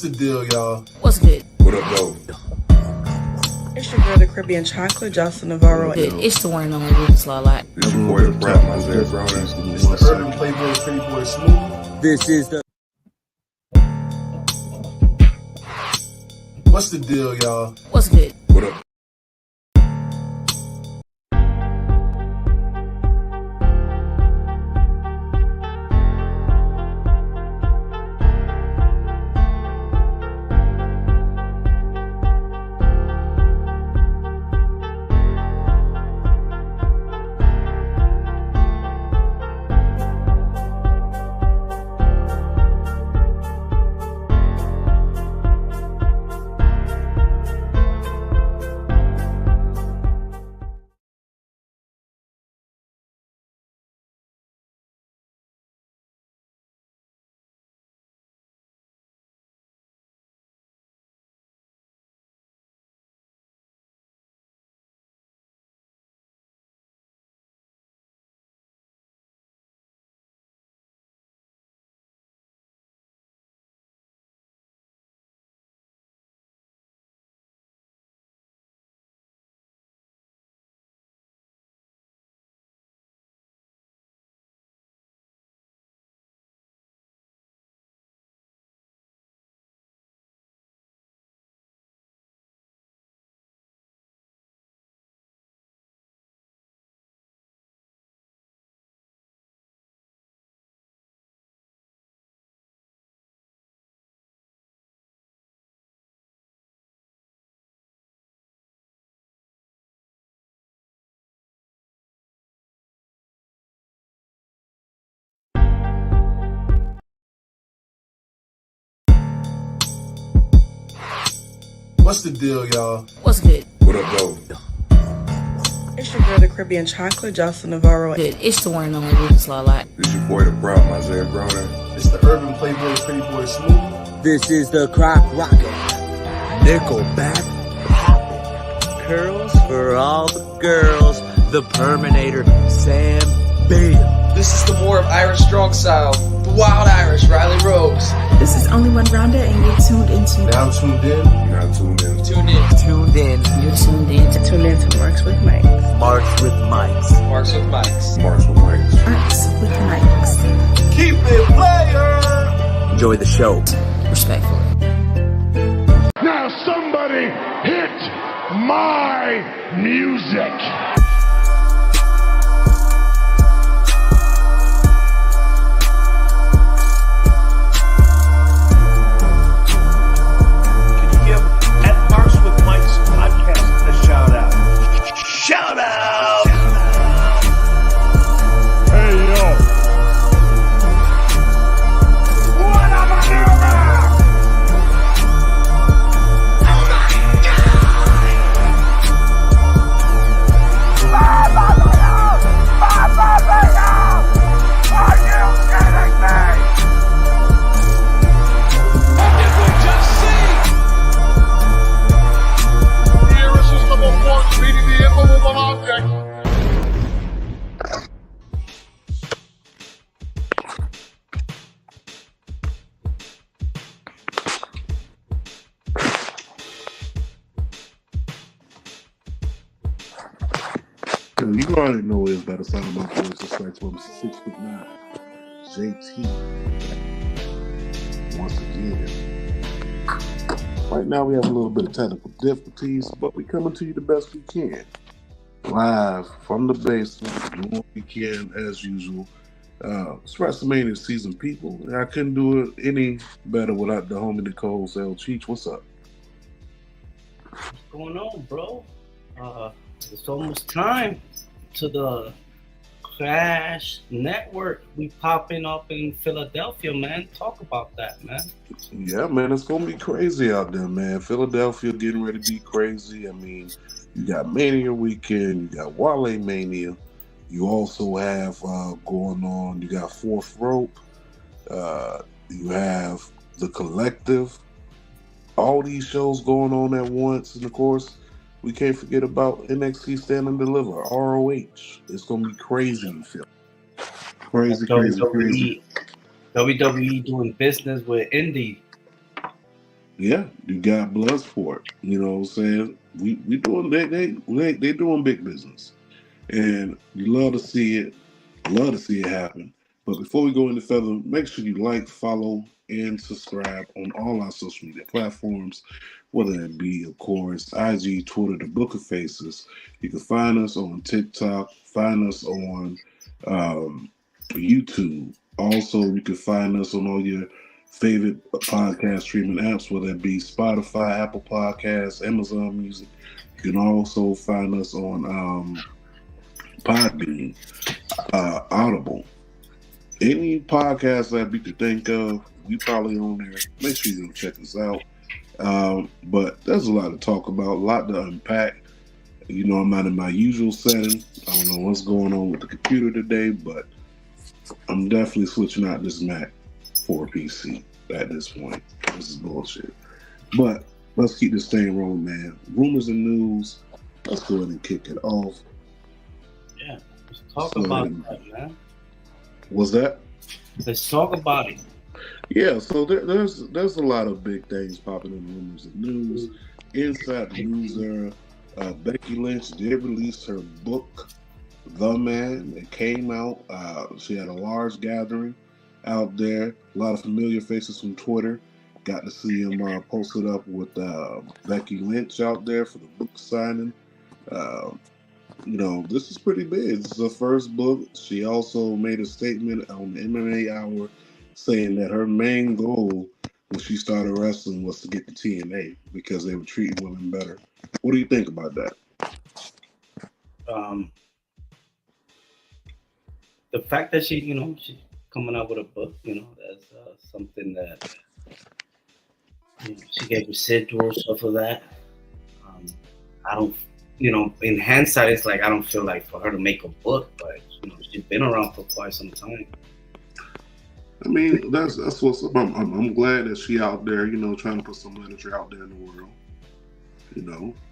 What's the deal, y'all? What's good? What up, though? It's your girl, the Caribbean Chocolate, Jocelyn Navarro. Good. It's the one and only Rufus Lala. It's your boy, the Brap, my Zay Brown. It's the Urban Playboy, Pretty Boy Smooth. This is the... What's the deal, y'all? What's good? What up? What's the deal, y'all? What's good? What up, though? It's your girl, the Caribbean Chocolate, Jocelyn Navarro. Good. It's the one and only Rufus Lala. It's your boy, the Brap, my Zay Brown. It's the Urban Playboy, Pretty Boy Smooth. This is the Crock Rocket. Nickelback poppin'. Curls for all the girls. The Perminator, Sam Bale. This is the more of Irish strong style, the wild Irish, Riley Rose. This is Only One Ronda, and you're tuned into. Now tuned in. You're not tuned in. Tune in. Tuned in. You're tuned in to Tune in to Marks with Mike. Marks with Mics. Marks with Mics. Marks with Mics. Marks with Mics. Keep it player. Enjoy the show. respectfully. Now somebody hit my music. Shout out! Hey, yo! What am I doing now? Oh my God! Are you kidding me? Did we just see? The irresistible force meeting the immovable object. You already know it's by the sound of my voice. It starts from 6'9". JT. Once again. Right now we have a little bit of technical difficulties, but we're coming to you the best we can. Live from the basement, doing what we can as usual. It's Wrestlemania season, people. I couldn't do it any better without the homie, the co-host, Cheech. What's up? What's going on, bro? It's almost time to the Crash Network. We popping up in Philadelphia, man. Talk about that, man. Yeah, man, it's gonna be crazy out there, man. Philadelphia getting ready to be crazy. I mean, you got Mania weekend, you got Wale Mania. You also have going on, you got Fourth Rope, you have The Collective. All these shows going on at once, and of course, we can't forget about NXT Stand and Deliver, ROH. It's gonna be crazy in Philly. Crazy, crazy, crazy. WWE doing business with Indy. Yeah, you got Bloodsport. You know what I'm saying? We doing they doing big business, and you love to see it. Love to see it happen. But before we go any further, make sure you like, follow, and subscribe on all our social media platforms, whether it be, of course, IG, Twitter, the Book of Faces. You can find us on TikTok, find us on um, YouTube. Also, you can find us on all your favorite podcast streaming apps, whether it be Spotify, Apple Podcasts, Amazon Music. You can also find us on Podbean, Audible. Any podcast that we could think of, we probably on there. Make sure you go check us out. But there's a lot to talk about, a lot to unpack. You know, I'm not in my usual setting. I don't know what's going on with the computer today, but I'm definitely switching out this Mac for a PC at this point. This is bullshit. But let's keep this thing rolling, man. Rumors and news. Let's go ahead and kick it off. Yeah, let's talk about that, man. Was that? Let's talk about it. Yeah, so there's a lot of big things popping in rumors and news. Inside the news era, Becky Lynch did release her book, The Man. It came out. She had a large gathering out there. A lot of familiar faces from Twitter. Got to see him posted up with Becky Lynch out there for the book signing. You know, this is pretty big. This is her first book. She also made a statement on the MMA Hour saying that her main goal when she started wrestling was to get the TNA because they were treating women better. What do you think about that? The fact that she's coming out with a book, that's something that she gave residuals off of that. I don't, in hindsight, it's like I don't feel like for her to make a book, but she's been around for quite some time. I mean, that's what's up. I'm glad that she out there, trying to put some literature out there in the world.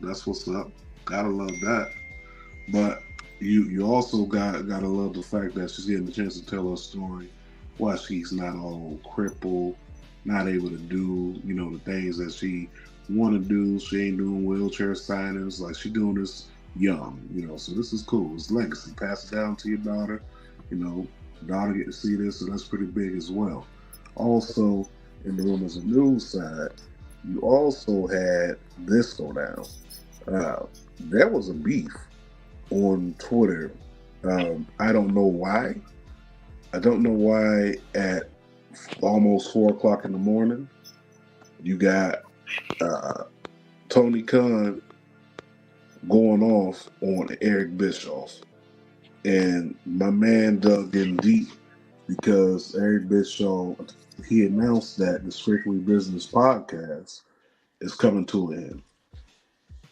That's what's up. Gotta love that. But you also gotta love the fact that she's getting the chance to tell her story why she's not all crippled, not able to do, the things that she want to do. She ain't doing wheelchair signings. Like, she doing this young, so this is cool. It's legacy. Pass it down to your daughter, daughter get to see this, so that's pretty big as well. Also, in the rumors and news side, you also had this go down. There was a beef on Twitter. I don't know why. I don't know why at almost 4 o'clock in the morning, you got Tony Khan going off on Eric Bischoff. And my man dug in deep because Eric Bischoff, he announced that the Strictly Business podcast is coming to an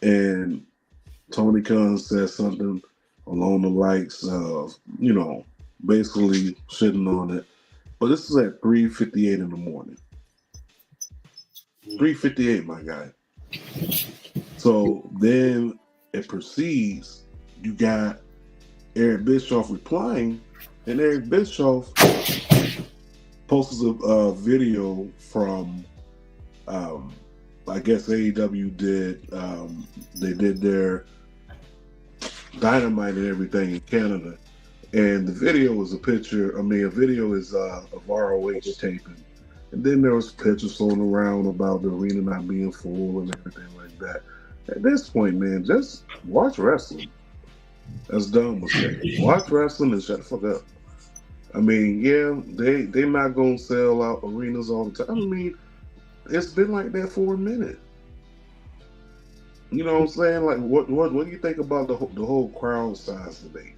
end. And Tony Khan said something along the likes of, basically shitting on it. But this is at 3:58 in the morning. 3:58, my guy. So then it proceeds. You got Eric Bischoff replying, and Eric Bischoff posts a video from, I guess AEW did. They did their Dynamite and everything in Canada, and the video is a picture. A video is of ROH taping, and then there was pictures floating around about the arena not being full and everything like that. At this point, man, just watch wrestling. As Don was saying, watch wrestling and shut the fuck up. I mean, yeah, they not gonna sell out arenas all the time. I mean, it's been like that for a minute. You know what I'm saying? Like, what do you think about the whole crowd size debate?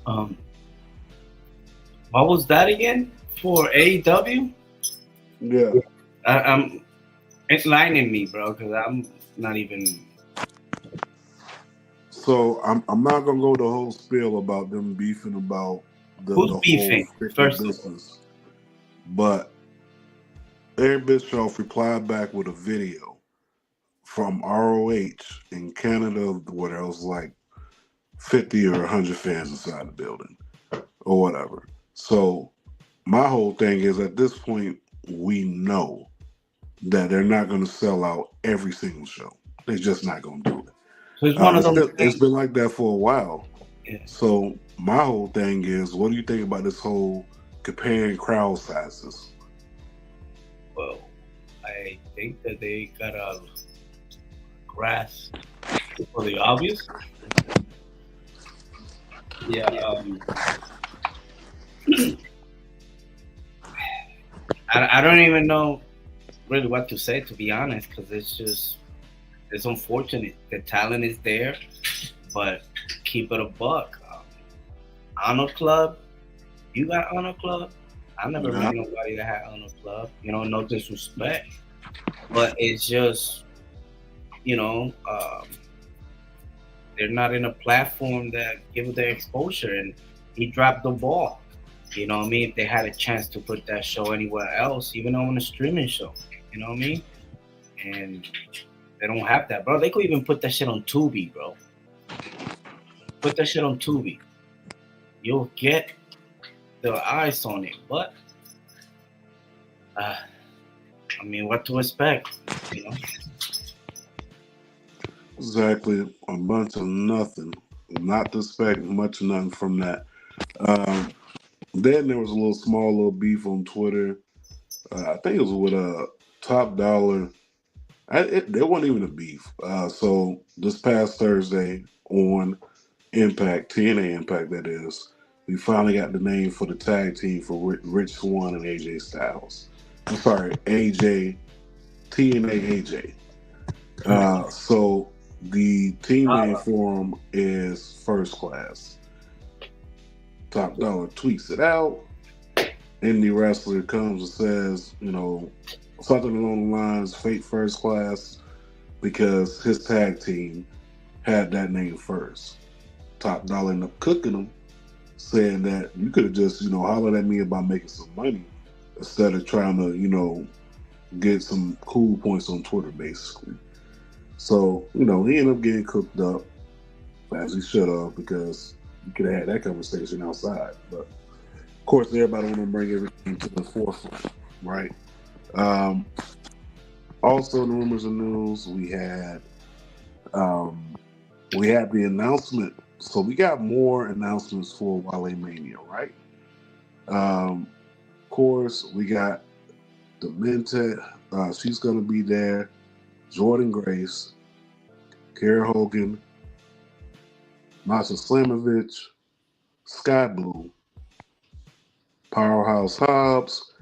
What was that again for AEW? Yeah, I'm it's lining me, bro, because I'm not even. So I'm not gonna go the whole spiel about them beefing about the Who's whole beefing? First of all. business, but Eric Bischoff replied back with a video from ROH in Canada where there was like 50 or 100 fans inside the building or whatever. So my whole thing is, at this point, we know that they're not going to sell out every single show. They're just not going to do it. So it's one of those It's things. been like that for a while. Yeah. So my whole thing is, what do you think about this whole comparing crowd sizes? Well, I think that they gotta grasp for the obvious. Yeah. I don't even know really what to say, to be honest, because it's unfortunate. The talent is there, but keep it a buck. Honor Club, you got Honor Club? I never met nobody that had Honor Club. No disrespect, but it's just, they're not in a platform that give their exposure, and he dropped the ball. You know what I mean? If they had a chance to put that show anywhere else, even on a streaming show, you know what I mean? And they don't have that, bro. They could even put that shit on Tubi, bro. Put that shit on Tubi. You'll get the eyes on it, but I mean, what to expect, Exactly, a bunch of nothing. Not to expect much of nothing from that. Then there was a little beef on Twitter. I think it was with Top Dollar. There wasn't even a beef. So this past Thursday on Impact, TNA Impact, that is, we finally got the name for the tag team for Rich Swann and AJ Styles. I'm sorry, TNA AJ. So the team name for them is First Class. Top Dollar tweets it out. Indie wrestler comes and says, something along the lines, fake First Class, because his tag team had that name first. Top Dollar ended up cooking him, saying that you could have just, hollered at me about making some money instead of trying to, get some cool points on Twitter, basically. So, he ended up getting cooked up, as he should have, because you could have had that conversation outside. But, of course, everybody want to bring everything to the forefront, right? Also, in the rumors and news, we had the announcement. So we got more announcements for Wrestlemania, right? Of course, we got Demented. She's going to be there. Jordan Grace, Kara Hogan, Masha Slamovich, Sky Blue, Powerhouse Hobbs.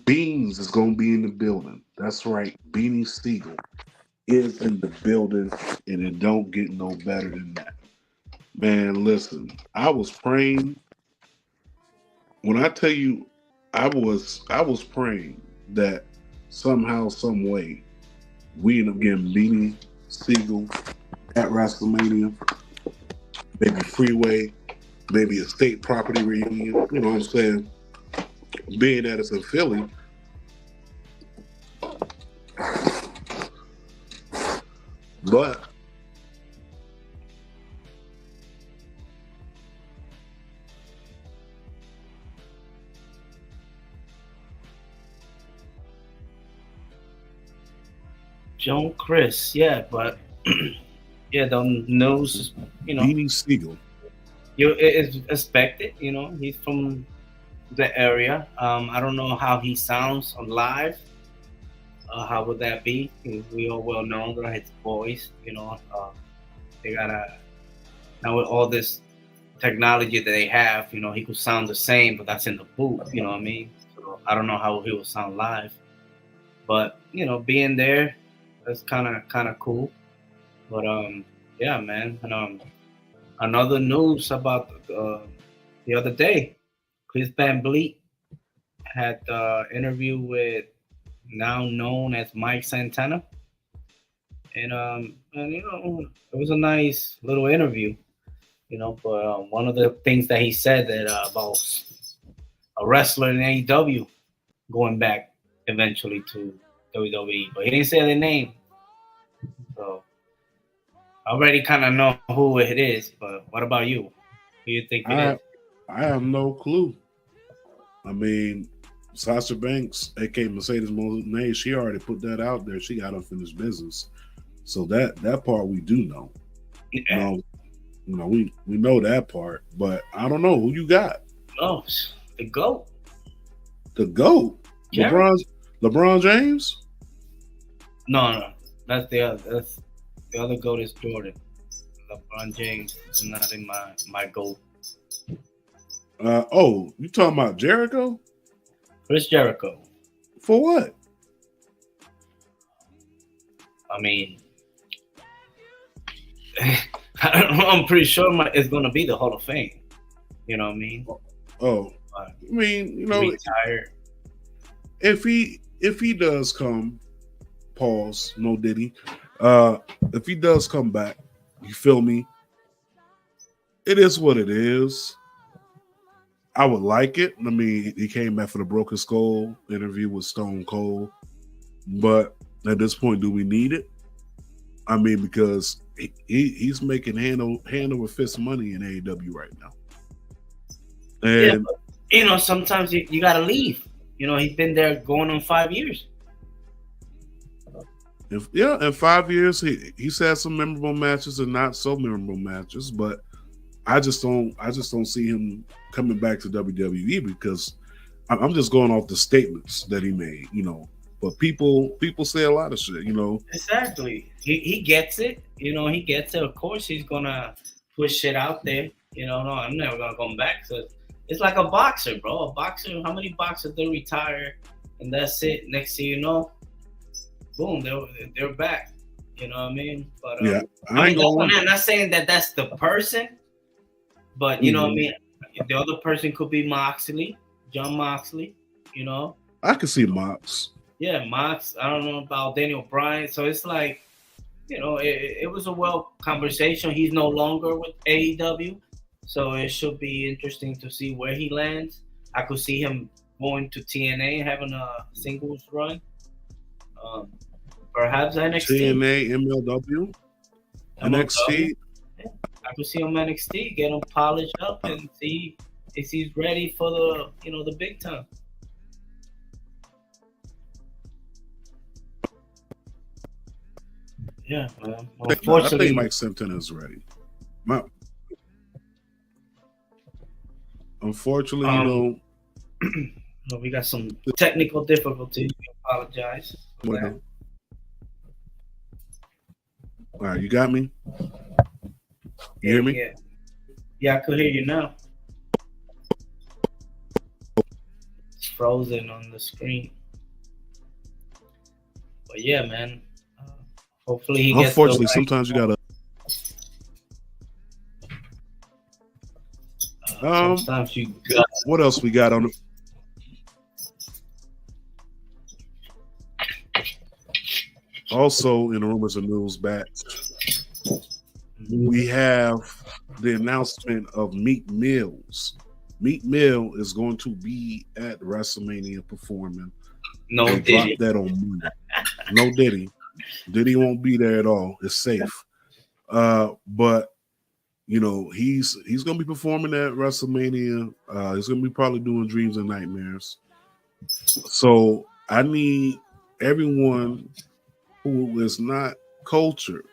Beans is going to be in the building. That's right. Beanie Siegel is in the building, and it don't get no better than that. Man, listen, I was praying. When I tell you, I was praying that somehow, some way, we end up getting Beanie Siegel at WrestleMania, maybe Freeway, maybe a state property reunion. You know what I'm saying? Being that it's in Philly, but Joan Chris, yeah, but yeah, the news, Beanie Siegel. It's expected, he's from the area. I don't know how he sounds on live. How would that be? We all well know that his voice, they gotta, now with all this technology that they have, he could sound the same, but that's in the booth, you know what I mean? So I don't know how he will sound live, but being there, that's kind of cool. But yeah, man. And another news about the other day, Chris Van Vliet had an interview with now known as Mike Santana, and it was a nice little interview, But one of the things that he said that about a wrestler in AEW going back eventually to WWE, but he didn't say the name, so I already kind of know who it is. But what about you? Who you think it is? I have no clue. I mean, Sasha Banks, aka Mercedes Moné, she already put that out there. She got unfinished business, so that part we do know. Yeah. We know that part, but I don't know who you got. No, the GOAT. The GOAT, Jericho. LeBron James. No, that's the other GOAT is Jordan. LeBron James is not in my GOAT. You talking about Jericho? Chris Jericho. For what? I mean, I don't know. I'm pretty sure it's going to be the Hall of Fame. You know what I mean? Oh, I mean, retired. If he does come, pause, no Diddy. If he does come back, you feel me? It is what it is. I would like it. I mean, he came back for the Broken Skull interview with Stone Cold, but at this point, do we need it? I mean, because he's making hand over fist money in AEW right now. And but, sometimes you got to leave. He's been there going on 5 years. In 5 years, he's had some memorable matches and not so memorable matches, but I just don't see him coming back to WWE because I'm just going off the statements that he made, But people say a lot of shit, Exactly. He gets it. He gets it. Of course, he's gonna push shit out there. No, I'm never gonna come back. So it's like a boxer, bro. A boxer. How many boxers they retire and that's it? Next thing you know, boom, they're back. You know what I mean? But I'm not saying that that's the person, but you know what I mean. The other person could be Moxley, John Moxley. I can see Mox. Yeah, Mox. I don't know about Daniel Bryan. So it's like, it was a well conversation. He's no longer with AEW, so it should be interesting to see where he lands. I could see him going to TNA and having a singles run. Perhaps NXT. TNA, MLW, NXT. Yeah. I could see him NXT, get him polished up, and see if he's ready for the big time. Yeah, man. Unfortunately, I think Mike Simpson is ready. Unfortunately, we got some technical difficulties. We apologize. All right, you got me? You hear me? Yeah, I could hear you now. It's frozen on the screen. But yeah, man. Hopefully he gets. Unfortunately, sometimes you gotta. Sometimes you got. What else we got on the? Also, in the rumors and news back, we have the announcement of Meek Mills. Meek Mill is going to be at WrestleMania performing. No Diddy. Drop that on Monday. No Diddy. Diddy won't be there at all. It's safe. But he's gonna be performing at WrestleMania. He's gonna be probably doing Dreams and Nightmares. So I need everyone who is not cultured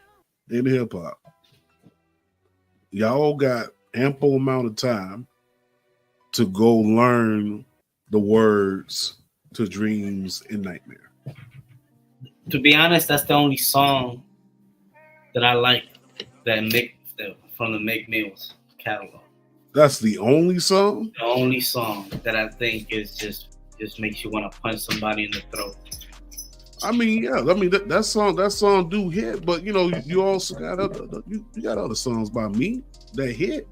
in hip hop. Y'all got ample amount of time to go learn the words to Dreams and Nightmare. To be honest, that's the only song that I like from the Meek Mills catalog. That's the only song? The only song that I think is just makes you want to punch somebody in the throat. I mean, yeah. I mean that song do hit, but you also got you got other songs by me that hit.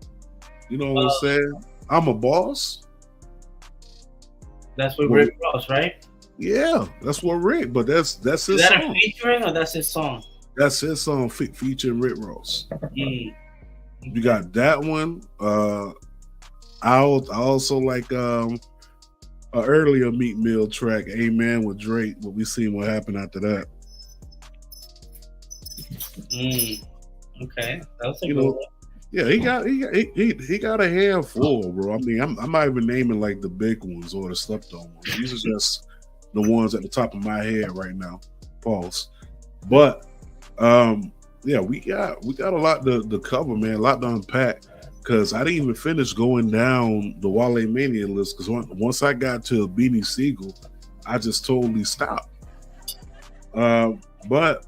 You know what I'm saying? I'm a boss. That's with Rick Ross, right? Yeah, that's what Rick. But that's his song. Is that a featuring or that's his song? That's his song featuring Rick Ross. You got that one. I also like an earlier Meek Mill track, Amen with Drake, but we seen what happened after that. Okay, that's a good one. Yeah, he got a handful, bro. I mean, I'm not even naming like the big ones or the slept on ones. These are just the ones at the top of my head right now. Pause. But yeah, we got a lot to cover, man. A lot to unpack. Because I didn't even finish going down the Wale Mania list. Because once I got to Beanie Siegel, I just totally stopped. But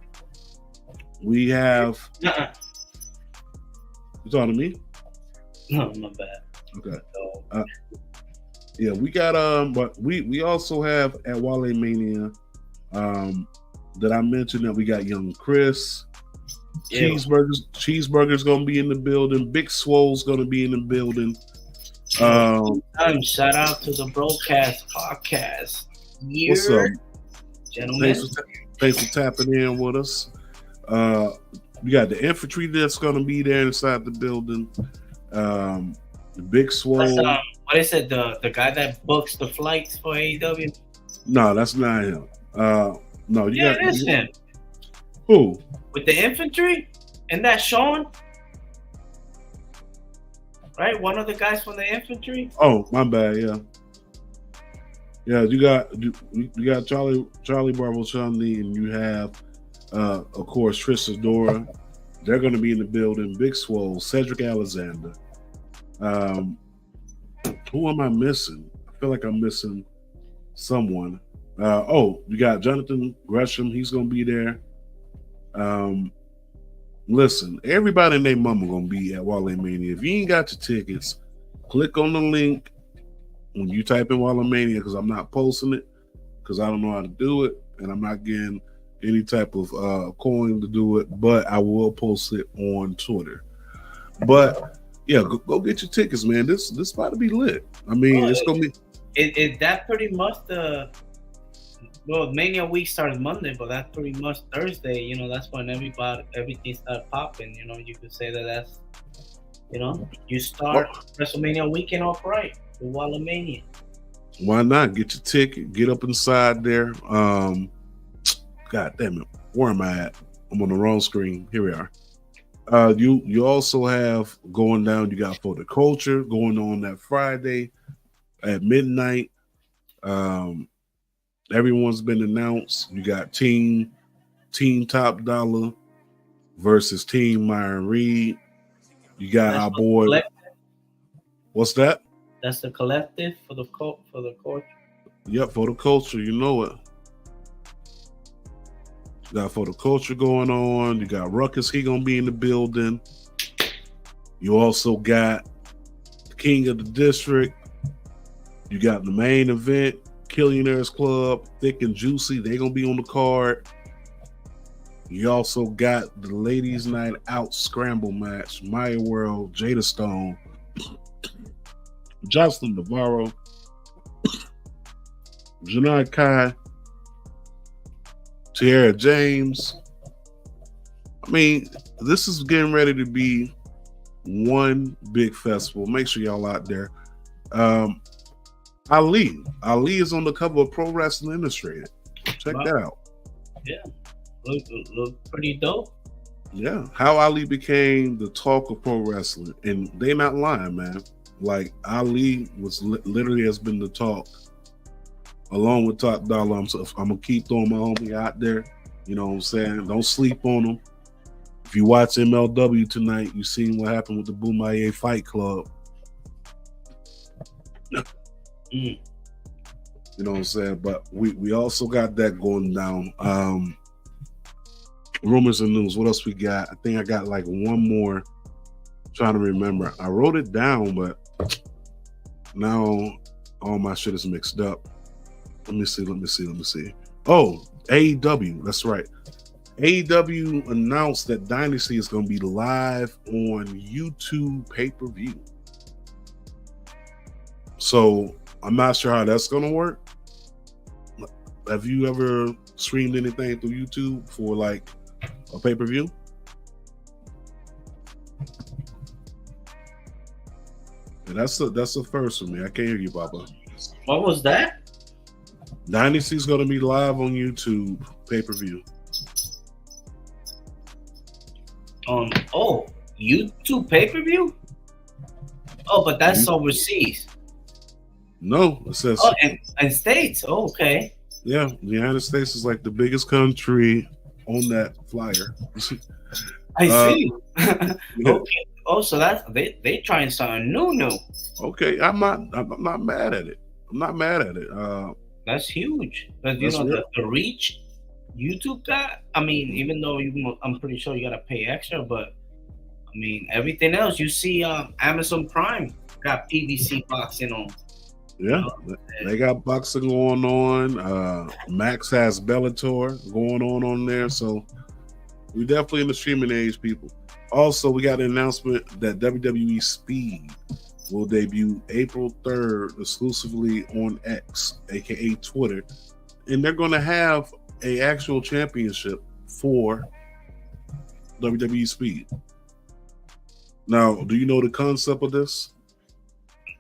we have. You talking to me? No, my bad. Okay. Yeah, we got but we also have at Wale Mania that I mentioned that we got Young Chris. Yeah. Cheeseburger's gonna be in the building. Big Swole's gonna be in the building. Shout out to the Broadcast Podcast. What's up, gentlemen? Thanks for tapping in with us. We got the infantry that's gonna be there inside the building. The Big Swole. What is it? The guy that books the flights for AEW? No, that's not him. No, it is him. Who? With the infantry? And that Sean? Right? One of the guys from the infantry? Oh, my bad, yeah. Yeah, you got Charlie Bravo Shanley, and you have of course Trish Adora. They're gonna be in the building. Big Swole, Cedric Alexander. Who am I missing? I feel like I'm missing someone. You got Jonathan Gresham, he's gonna be there. Listen, everybody and their mama gonna be at Wale Mania. If you ain't got your tickets, click on the link when you type in Wale Mania, because I'm not posting it because I don't know how to do it, and I'm not getting any type of coin to do it, but I will post it on Twitter. But yeah, go get your tickets, man. This about to be lit. I mean, it's gonna be. Is that pretty much Mania week started Monday, but that's pretty much Thursday. You know, that's when everything started popping. You know, you could say that's, you start WrestleMania weekend off right with Wale Mania. Why not get your ticket? Get up inside there. God damn it, where am I at? I'm on the wrong screen. Here we are. You also have going down. You got For the Culture going on that Friday at midnight. Everyone's been announced. You got Team Top Dollar versus Team Myron Reed. You got our boy. Collective. What's that? That's the collective for the culture. Yep, For the Culture. You know it. You got For the Culture going on. You got Ruckus. He gonna be in the building. You also got the King of the District. You got the main event. Killionaires Club, Thick and Juicy, they're gonna be on the card. You also got the Ladies Night Out Scramble match, Maya World, Jada Stone, Jocelyn Navarro, Janai Kai, Tierra James. I mean, this is getting ready to be one big festival. Make sure y'all out there. Ali is on the cover of Pro Wrestling Illustrated. Check that out. Yeah, look pretty dope. Yeah, how Ali became the talk of pro wrestling, and they not lying, man. Like Ali was literally has been the talk, along with Top Dollar. I'm gonna keep throwing my homie out there. You know what I'm saying? Don't sleep on him. If you watch MLW tonight, you seen what happened with the Boomaye Fight Club. You know what I'm saying? But we also got that going down. Rumors and news. What else we got? I think I got like one more. I'm trying to remember. I wrote it down, but now all my shit is mixed up. Let me see. Oh, AEW. That's right. AEW announced that Dynasty is going to be live on YouTube pay-per-view. So I'm not sure how that's going to work. Have you ever streamed anything through YouTube for like a pay-per-view? And that's the first for me. I can't hear you, Papa. What was that? Dynasty's going to be live on YouTube pay-per-view. YouTube pay-per-view? Oh, but that's overseas. No, it says and States. Oh, okay. yeah, the United States is like the biggest country on that flyer. I see. Yeah. Okay. Oh, so that's they trying something new. Okay, I'm not mad at it. I'm not mad at it. That's huge. But you That's know real. the reach YouTube got. I mean, even though I'm pretty sure you gotta pay extra, but I mean everything else. You see, Amazon Prime got PBC boxing on. Yeah, they got boxing going on. Max has Bellator going on there. So we definitely in the streaming age, people. Also, we got an announcement that WWE Speed will debut April 3rd exclusively on X, aka Twitter, and they're going to have a actual championship for WWE Speed. Now, do you know the concept of this?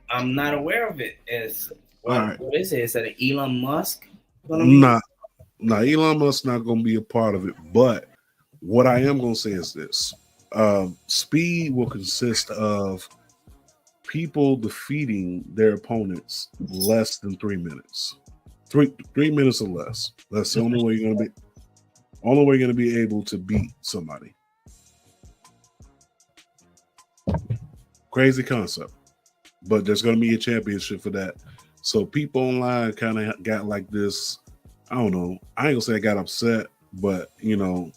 I'm not aware of it. What is it? Is that Elon Musk? Nah, Elon Musk's not going to be a part of it. But what I am going to say is this: Speed will consist of people defeating their opponents less than 3 minutes, 3 minutes or less. That's the only way you're going to be able to beat somebody. Crazy concept. But there's going to be a championship for that. So people online kind of got like this. I don't know. I ain't gonna say I got upset, but you know,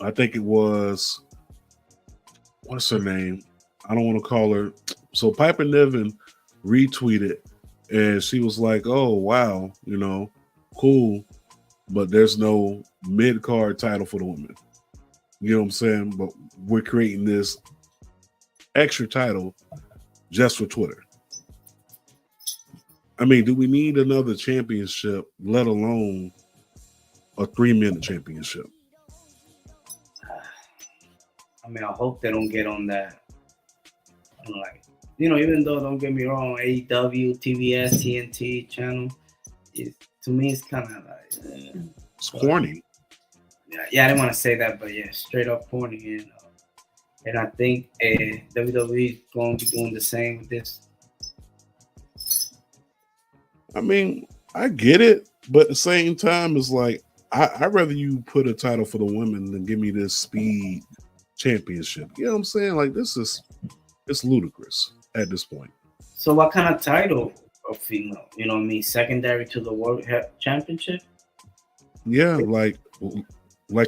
I think it was, what's her name? I don't want to call her. So Piper Niven retweeted, and she was like, "Oh wow, you know, cool, but there's no mid-card title for the women." You know what I'm saying? But we're creating this extra title just for Twitter. I mean, do we need another championship, let alone a 3-minute championship? I mean, I hope they don't get on that. Like, you know, even though, don't get me wrong, AEW, TBS, TNT channel, to me, it's kind of like it's corny. Yeah, I didn't want to say that, but yeah, straight up corny. And I think WWE is going to be doing the same with this. I mean, I get it, but at the same time, it's like I'd rather you put a title for the women than give me this Speed championship. You know what I'm saying? Like, it's ludicrous at this point. So what kind of title of female? You know what I mean? Secondary to the World Championship? Yeah, like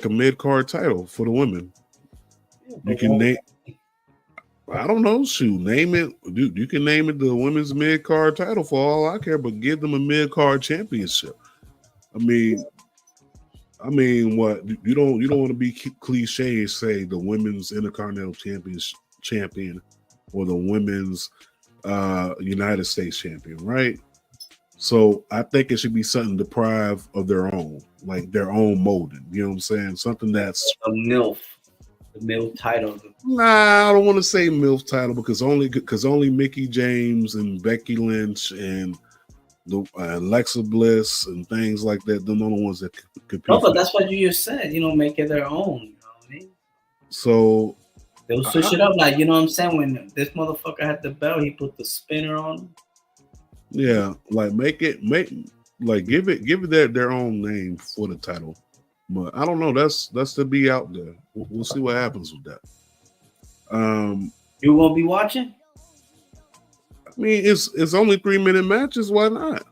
a mid-card title for the women. You can name, I don't know, shoot, name it. You can name it the women's mid-card title for all I care, but give them a mid-card championship. I mean, what you don't want to be cliche and say the women's Intercontinental champion or the women's United States champion, right? So I think it should be something deprived of their own, like their own molding. You know what I'm saying? Something that's a MILF. The MILF title. Nah, I don't want to say MILF title because only Mickey James and Becky Lynch and the Alexa Bliss and things like that. They're the only ones that compete. No, but that's what you just said. You know, make it their own. You know what I mean? So they'll switch it up, like, you know what I'm saying. When this motherfucker had the belt, he put the spinner on him. Yeah, like give it their own name for the title. But I don't know. That's to be out there. We'll see what happens with that. You won't be watching? I mean, it's only 3-minute matches. Why not?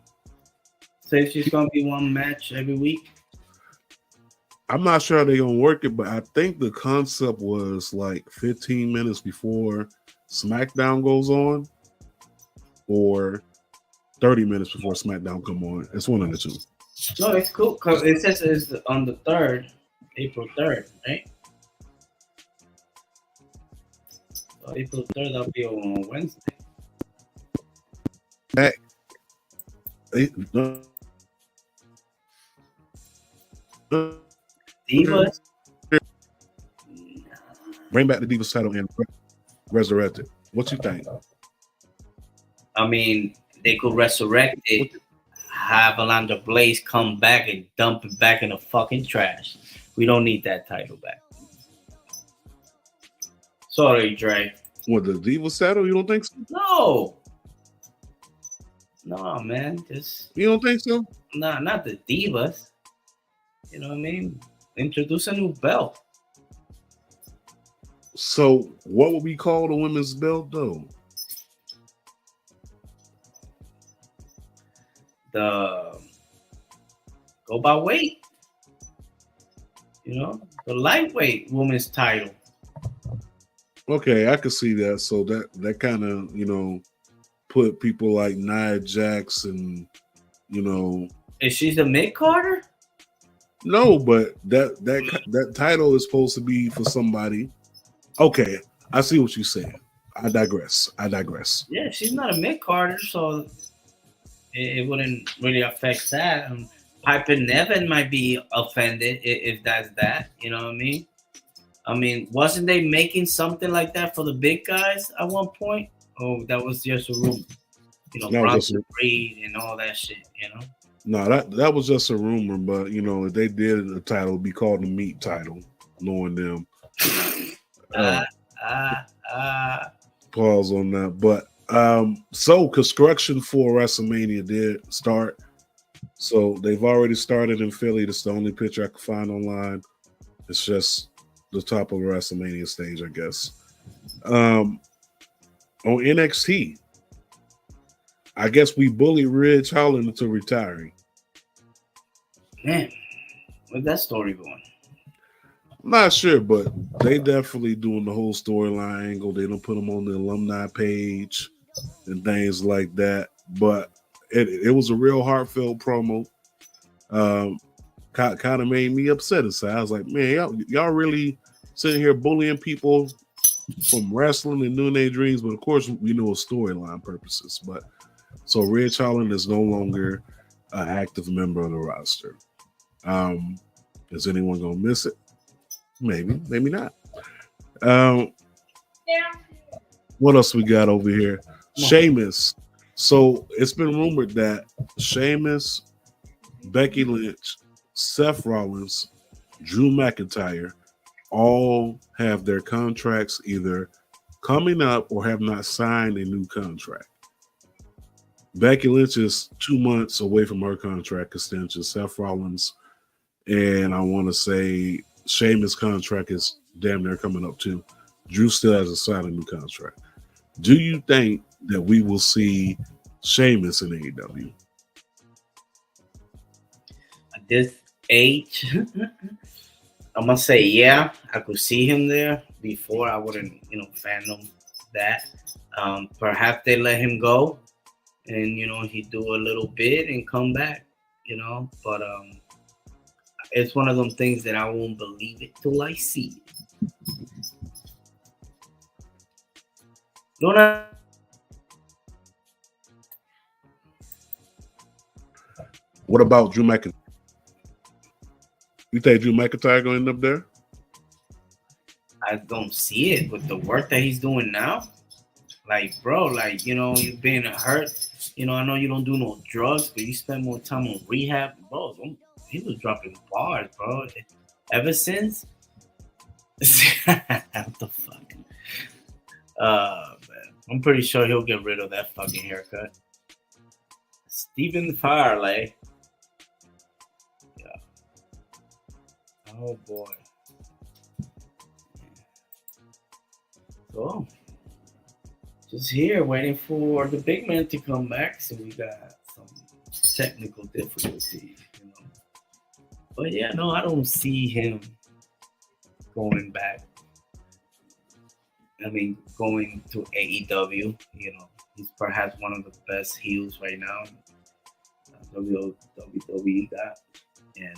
So it's just gonna be one match every week. I'm not sure how they're gonna work it, but I think the concept was like 15 minutes before SmackDown goes on, or 30 minutes before SmackDown come on. It's one of the two. No, it's cool because it says it's on the 3rd, April 3rd, right? So April 3rd, that'll be on Wednesday. Divas? Bring back the Divas title and resurrect it. What you think? I mean, they could resurrect it, have Alundra Blaze come back and dump it back in the fucking trash. We don't need that title back. Sorry, Dre. What, the Divas title? You don't think so? No, man. Just You don't think so? not the Divas. You know what I mean? Introduce a new belt. So what would we call the women's belt though? The go by weight. You know, the lightweight women's title. Okay, I could see that. So that kind of, put people like Nia Jax and, Is she the mid Carter? no, but that title is supposed to be for somebody. Okay, I see what you're saying. I digress. Yeah, she's not a mid Carter, so it wouldn't really affect that. Piper Nevin might be offended if that's that. You know what I mean? I mean, wasn't they making something like that for the big guys at one point? Oh, that was just a rumor. Bronson Reed and all that shit. No, that was just a rumor, but if they did a title, it'd be called the Meat title, knowing them. Pause on that. But so construction for WrestleMania did start. So they've already started in Philly. That's the only picture I could find online. It's just the top of the WrestleMania stage, I guess. On NXT, I guess we bullied Ridge Holland into retiring. Man, where's that story going? I'm not sure, but they definitely doing the whole storyline angle. They don't put them on the alumni page and things like that. But it was a real heartfelt promo. Kind of made me upset inside. I was like, man, y'all really sitting here bullying people from wrestling and doing their dreams. But of course, we know it's storyline purposes. But so Ridge Holland is no longer an active member of the roster. Is anyone gonna miss it? Maybe not. What else we got over here? Sheamus. So it's been rumored that Sheamus, Becky Lynch, Seth Rollins, Drew McIntyre all have their contracts either coming up or have not signed a new contract. Becky Lynch is 2 months away from her contract extension. Seth Rollins and I want to say Sheamus' contract is damn near coming up too. Drew still hasn't signed a new contract. Do you think that we will see Sheamus in AEW? At this age, I'm gonna say yeah. I could see him there. Before I wouldn't, fandom that. Perhaps they let him go, and he do a little bit and come back. But it's one of them things that I won't believe it till I see it. What about Drew McIntyre? You think Drew McIntyre gonna end up there? I don't see it with the work that he's doing now. Like, bro, you've been hurt. I know you don't do no drugs, but you spend more time on rehab. Bro, he was dropping bars, bro. Ever since. What the fuck? Man. I'm pretty sure he'll get rid of that fucking haircut. Stephen Farley. Yeah. Oh, boy. So, just here waiting for the big man to come back. So we got some technical difficulties, But yeah, no, I don't see him going back. I mean, going to AEW, he's perhaps one of the best heels right now. WWE got, and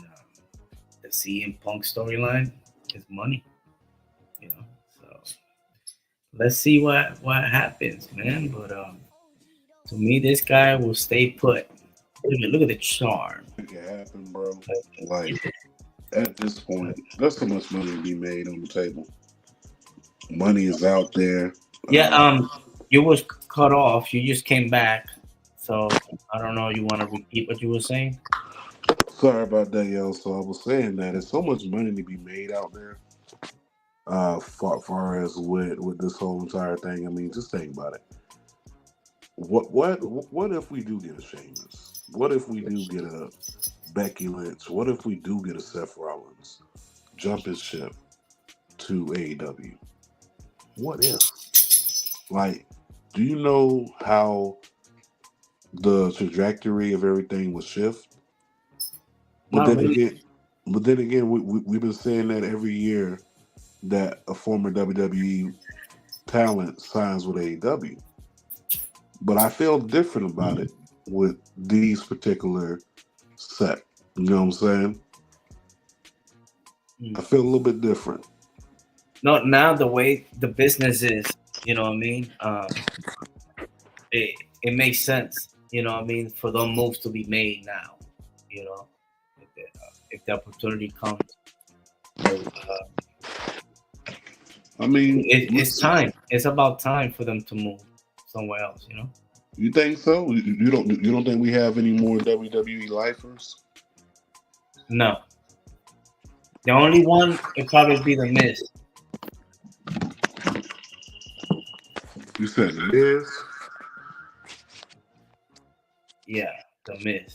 the CM Punk storyline is money, So let's see what happens, man. But to me, this guy will stay put. Look at the charm. It can happen, bro. Like at this point, there's so much money to be made on the table. Money is out there. Yeah, you was cut off. You just came back. So I don't know. You want to repeat what you were saying? Sorry about that, yo. So I was saying that there's so much money to be made out there. far as with this whole entire thing. I mean, just think about it. What if we do get a Sheamus? What if we do get a Becky Lynch? What if we do get a Seth Rollins jumping ship to AEW? What if? Like, do you know how the trajectory of everything would shift? But Not then really. again, we've been saying that every year that a former WWE talent signs with AEW. But I feel different about it with these particular set. You know what I'm saying? I feel a little bit different. No, now the way the business is, you know what I mean? It makes sense, you know what I mean, for those moves to be made now, you know, if the opportunity comes. So, I mean, it's time. It's about time for them to move somewhere else, you know? You think so? You don't think we have any more WWE lifers? No. The only one would probably be The Miz. You said Miz? Yeah, The Miz.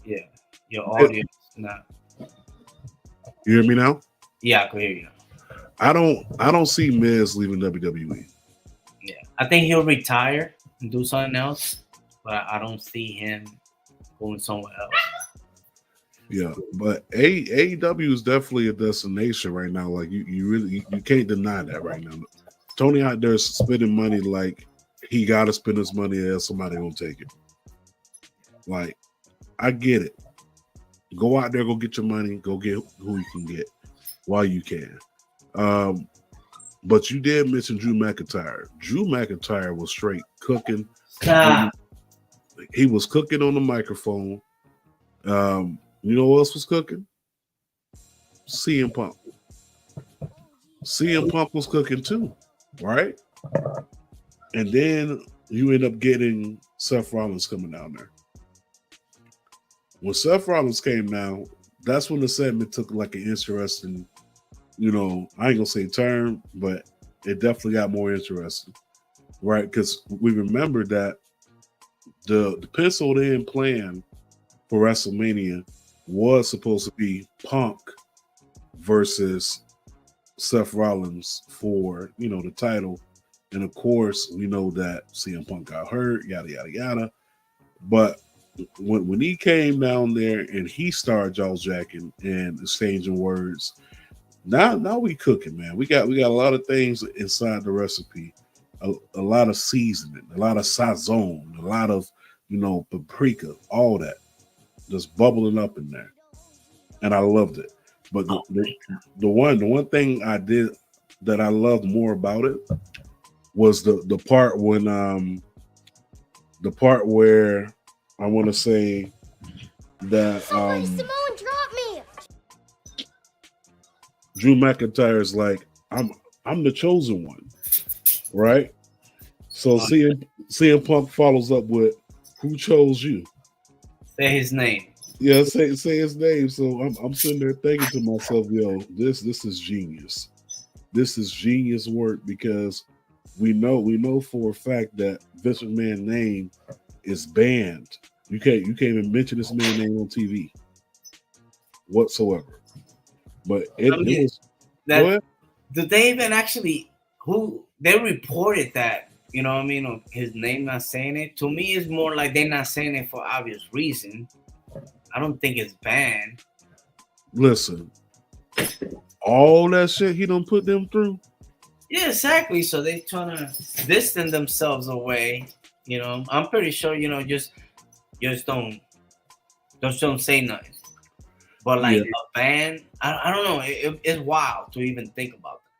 Yeah, your audio is not. You hear me now? Yeah, I can hear you. I don't see Miz leaving WWE. Yeah, I think he'll retire and do something else, but I don't see him going somewhere else. Yeah, but AEW is definitely a destination right now. Like you can't deny that right now. Tony out there spending money like he got to spend his money, else somebody gonna take it. Like, I get it. Go out there, go get your money, go get who you can get while you can. But you did mention Drew McIntyre. Drew McIntyre was straight cooking. He was cooking on the microphone. You know who else was cooking? CM Punk. CM Punk was cooking too, right? And then you end up getting Seth Rollins coming down there. When Seth Rollins came down, that's when the segment took like an interesting, I ain't gonna say turn, but it definitely got more interesting, right? Because we remember that the penciled in plan for WrestleMania was supposed to be Punk versus Seth Rollins for, the title. And of course, we know that CM Punk got hurt, yada, yada, yada. But when he came down there and he started jaw-jacking and exchanging words, now we cooking, man. We got a lot of things inside the recipe, a lot of seasoning, a lot of sazon, a lot of, paprika, all that just bubbling up in there. And I loved it. But the one thing I did that I loved more about it was the part where I want to say that Simone, drop me. Drew McIntyre is like, I'm the chosen one, right? So CM Punk follows up with, who chose you? Say his name. Yeah, say his name. So I'm sitting there thinking to myself, yo, this is genius. This is genius work, because we know for a fact that Vince McMahon's name is banned. You can't even mention this man's name on TV whatsoever. But it was that. Did they even actually they reported that? You know what I mean? His name not saying it. To me, it's more like they're not saying it for obvious reason. I don't think it's banned. Listen, all that shit he done put them through. Yeah, exactly. So they trying to distance themselves away. I'm pretty sure. Just don't say nothing. But like a ban, I don't know. It's wild to even think about that.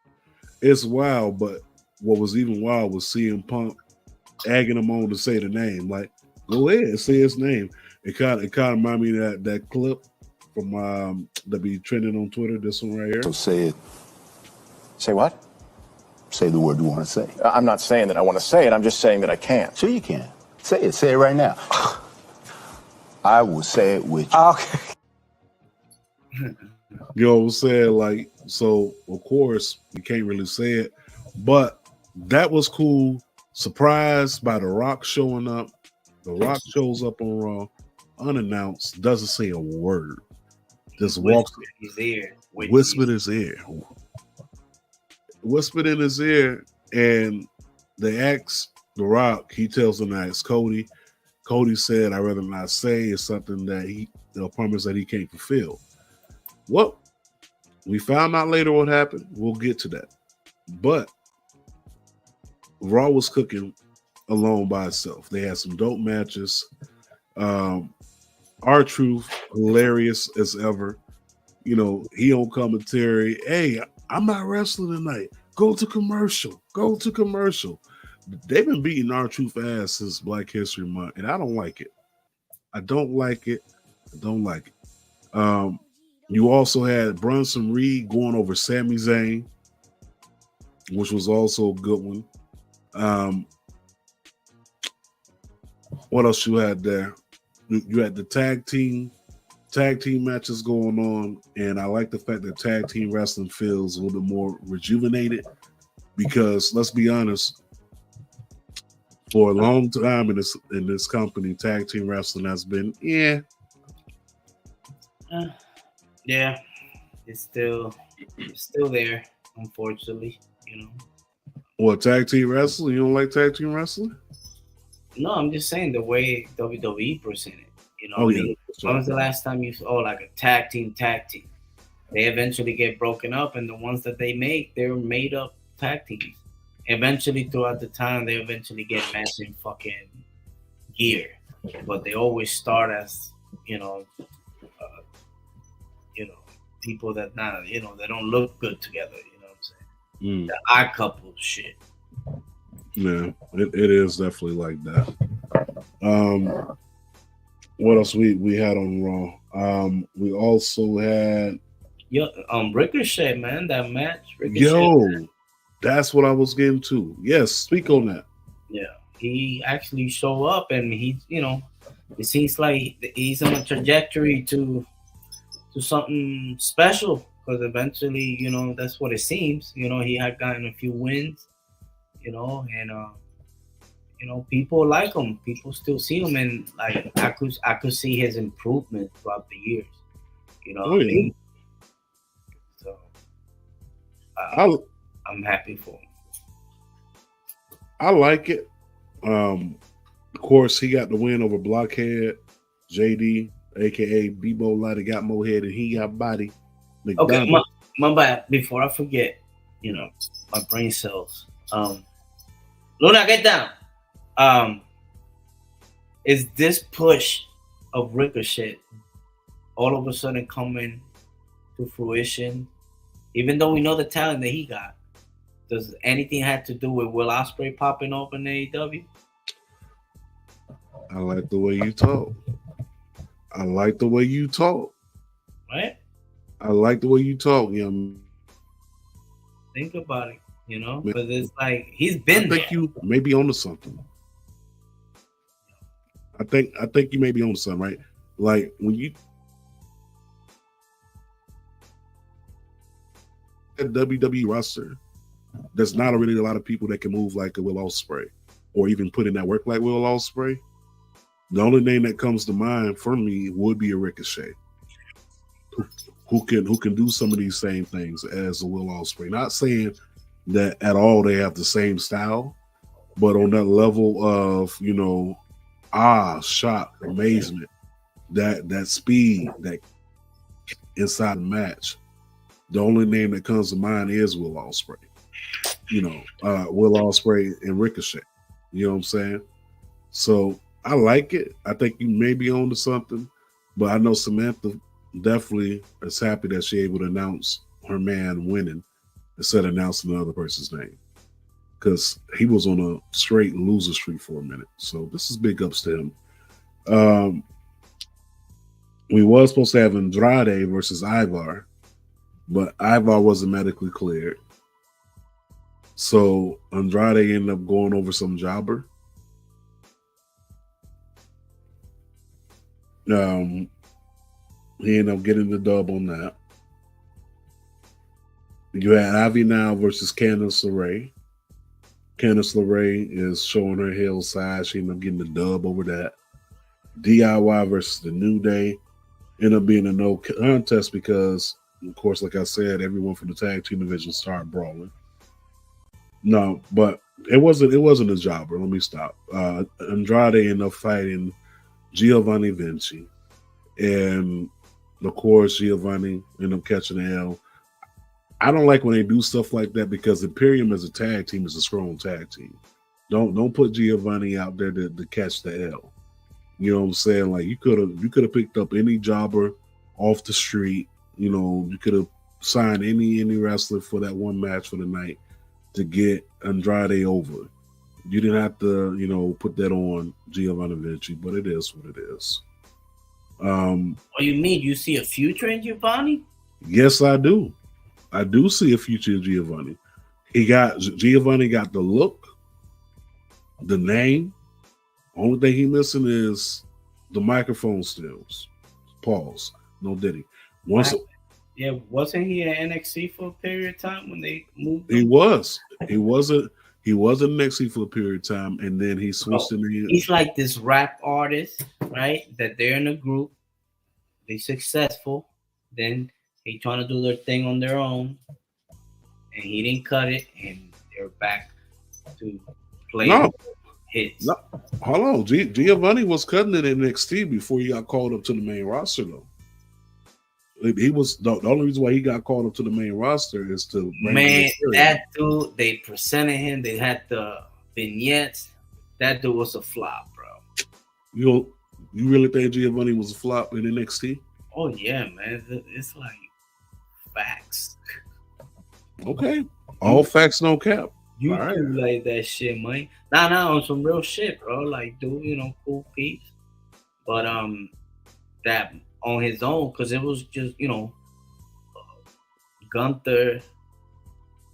It's wild, but what was even wild was CM Punk egging him on to say the name. Like, go ahead, say his name. It kind of reminded me of that clip from that be trending on Twitter. This one right here. So say it. Say what? Say the word you want to say. I'm not saying that I want to say it. I'm just saying that I can't. Sure you can. Say it. Say it right now. I will say it with you. Okay. You know what I'm saying? Like, so of course you can't really say it, but that was cool. Surprised by The Rock showing up. The Rock shows up on Raw, unannounced, doesn't say a word. Just walks, his ear, whispered his ear, whispered in his ear, and they ask The Rock. He tells them that it's Cody. Cody said, "I'd rather not say." It's something that he, a promise that he can't fulfill. Well, we found out later what happened. We'll get to that. But Raw was cooking alone by itself. They had some dope matches. R-Truth, hilarious as ever. You know, he on commentary. Hey, I'm not wrestling tonight. Go to commercial. Go to commercial. They've been beating R-Truth ass since Black History Month, and I don't like it. I don't like it. I don't like it. You also had Bronson Reed going over Sami Zayn, which was also a good one. What else you had there? You had the tag team matches going on, and I like the fact that tag team wrestling feels a little bit more rejuvenated because let's be honest, for a long time in this company, tag team wrestling has been yeah, it's still there, unfortunately. You know. What, tag team wrestling? You don't like tag team wrestling? No, I'm just saying the way WWE presented. You know, Oh, I mean, yeah. when was the last time you saw like a tag team? They eventually get broken up, and the ones that they make, they're made up tag teams. Eventually, throughout the time, they eventually get matching fucking gear, but they always start as people that they don't look good together. You know what I'm saying? The odd couple shit. Yeah, it is definitely like that. What else we had on Raw? We also had Ricochet, man, that match. Ricochet, yo, that's what I was getting to. Yes, speak on that. Yeah, he actually show up, and he, it seems like he's on a trajectory to something special because eventually, that's what it seems. He had gotten a few wins, and people like him. People still see him, and like I could see his improvement throughout the years. Oh, yeah. So I'm happy for him. I like it. Of course, he got the win over Blockhead, JD, aka Bebo Lighter, got more head and he got body. Okay, my bad. Before I forget, my brain cells. Luna, get down. Is this push of Ricochet all of a sudden coming to fruition? Even though we know the talent that he got, does anything have to do with Will Ospreay popping up in AEW? I like the way you talk. I like the way you talk. Right? I like the way you talk, young. Think about it, because it's like he's been. I think you may be onto something. I think you may be onto something, right? Like when you at WWE roster, there's not really a lot of people that can move like a Will Ospreay, or even put in that work like Will Ospreay. The only name that comes to mind for me would be a Ricochet, who can do some of these same things as a Will Ospreay. Not saying that at all they have the same style, but on that level of shock, amazement, that speed, that inside the match. The only name that comes to mind is Will Ospreay. Will Ospreay and Ricochet. You know what I'm saying? So I like it. I think you may be on to something, but I know Samantha definitely is happy that she's able to announce her man winning instead of announcing the other person's name, because he was on a straight loser streak for a minute. So this is big ups to him. We was supposed to have Andrade versus Ivar, but Ivar wasn't medically cleared. So Andrade ended up going over some jobber. Um, he ended up getting the dub on that. You had Ivy Now versus Candice LeRae. Candice LeRae is showing her heel side. She ended up getting the dub over that. DIY versus the New Day ended up being a no contest because, of course, like I said, everyone from the tag team division started brawling. No, but it wasn't a jobber. Let me stop. Andrade ended up fighting Giovanni Vinci, and of course, Giovanni ended up catching the L. I don't like when they do stuff like that because Imperium as a tag team is a strong tag team. Don't put Giovanni out there to catch the L. You know what I'm saying? Like you could have picked up any jobber off the street. You know, you could have signed any wrestler for that one match for the night to get Andrade over. You didn't have to, you know, put that on Giovanni Vinci, but it is what it is. What do you mean? You see a future in Giovanni? Yes, I do. I do see a future in Giovanni. Giovanni got the look, the name. Only thing he missing is the microphone stills. Pause. No Diddy. Wasn't he at NXT for a period of time when they moved him? He wasn't NXT for a period of time, and then he switched in the. He's like this rap artist, right? That they're in a group, they successful, then they trying to do their thing on their own, and he didn't cut it, and they're back to play hits. No, hold on. Giovanni was cutting it in NXT before he got called up to the main roster, though. He was the only reason why he got called up to the main roster is to that dude. They presented him. They had the vignettes. That dude was a flop, bro. You really think Giovanni was a flop in NXT? Oh yeah, man. It's like facts. Okay, all facts, no cap. You do like that shit, man. Nah, on some real shit, bro. Like, dude, you know, cool peeps. But that on his own, because it was just, you know, Gunther.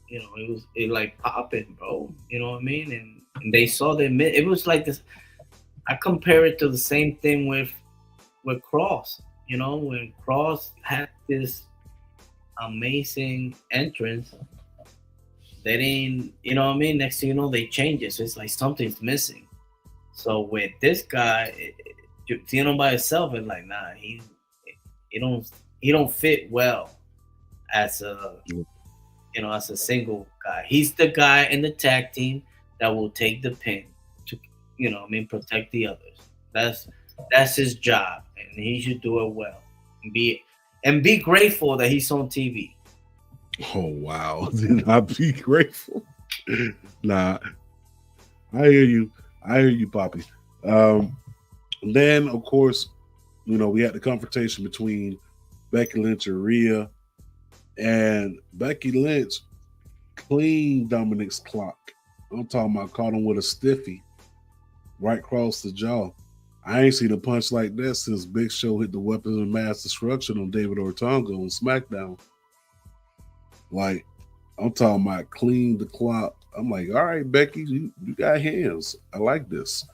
You know, it like popping, bro. You know what I mean? And they saw it was like this. I compare it to the same thing with Cross. You know, when Cross had this amazing entrance, they didn't, you know what I mean? Next thing you know, they change it. So it's like something's missing. So with this guy, seeing him by himself, it's like, nah, he don't fit well as a, you know, as a single guy. He's the guy in the tag team that will take the pin to, you know, protect the others. That's his job, and he should do it well and be grateful that he's on TV. Oh wow! Did I be grateful? Nah, I hear you, Poppy. Then of course, you know, we had the confrontation between Becky Lynch and Rhea, and Becky Lynch cleaned Dominic's clock. I'm talking about caught him with a stiffy right across the jaw. I ain't seen a punch like that since Big Show hit the weapons of mass destruction on David Ortonga on SmackDown. Like, I'm talking about clean the clock. I'm like, all right, Becky, you got hands. I like this.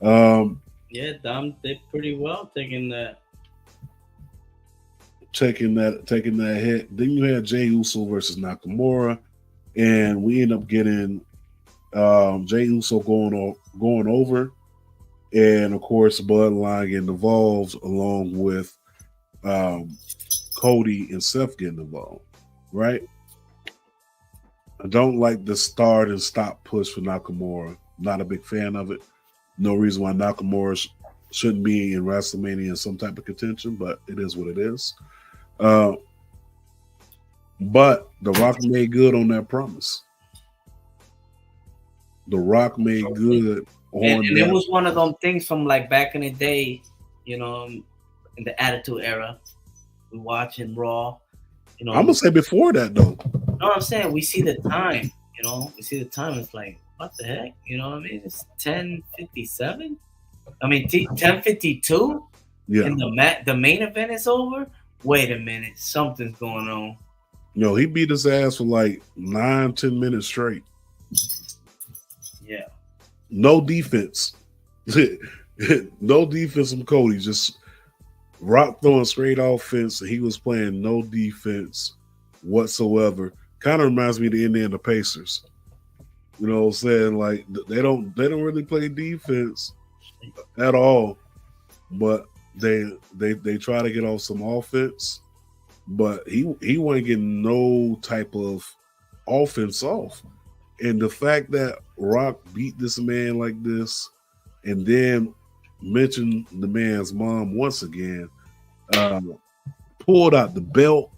Yeah, Dom did pretty well taking that hit. Then you had Jey Uso versus Nakamura, and we end up getting Jey Uso going over, and of course Bloodline getting involved along with Cody and Seth getting involved. Right? I don't like the start and stop push for Nakamura. Not a big fan of it. No reason why Nakamura shouldn't be in WrestleMania in some type of contention, but it is what it is. But The Rock made good on that promise. The Rock made good on and that. it was one of them things from like back in the day, you know, in the Attitude Era. We watching Raw. You know, I'm gonna say before that though. No, I'm saying we see the time. You know, we see the time. It's like, what the heck? You know what I mean? It's 10:57. I mean, 10:52. Yeah. And the main event is over. Wait a minute, something's going on. You know, he beat his ass for like 9-10 minutes straight. Yeah. No defense. No defense from Cody. Just Rock throwing straight offense, and he was playing no defense whatsoever. Kind of reminds me of the Indiana Pacers. You know what I'm saying? Like they don't really play defense at all, but they try to get off some offense. But he wasn't getting no type of offense off. And the fact that Rock beat this man like this, and then mentioned the man's mom once again, pulled out the belt.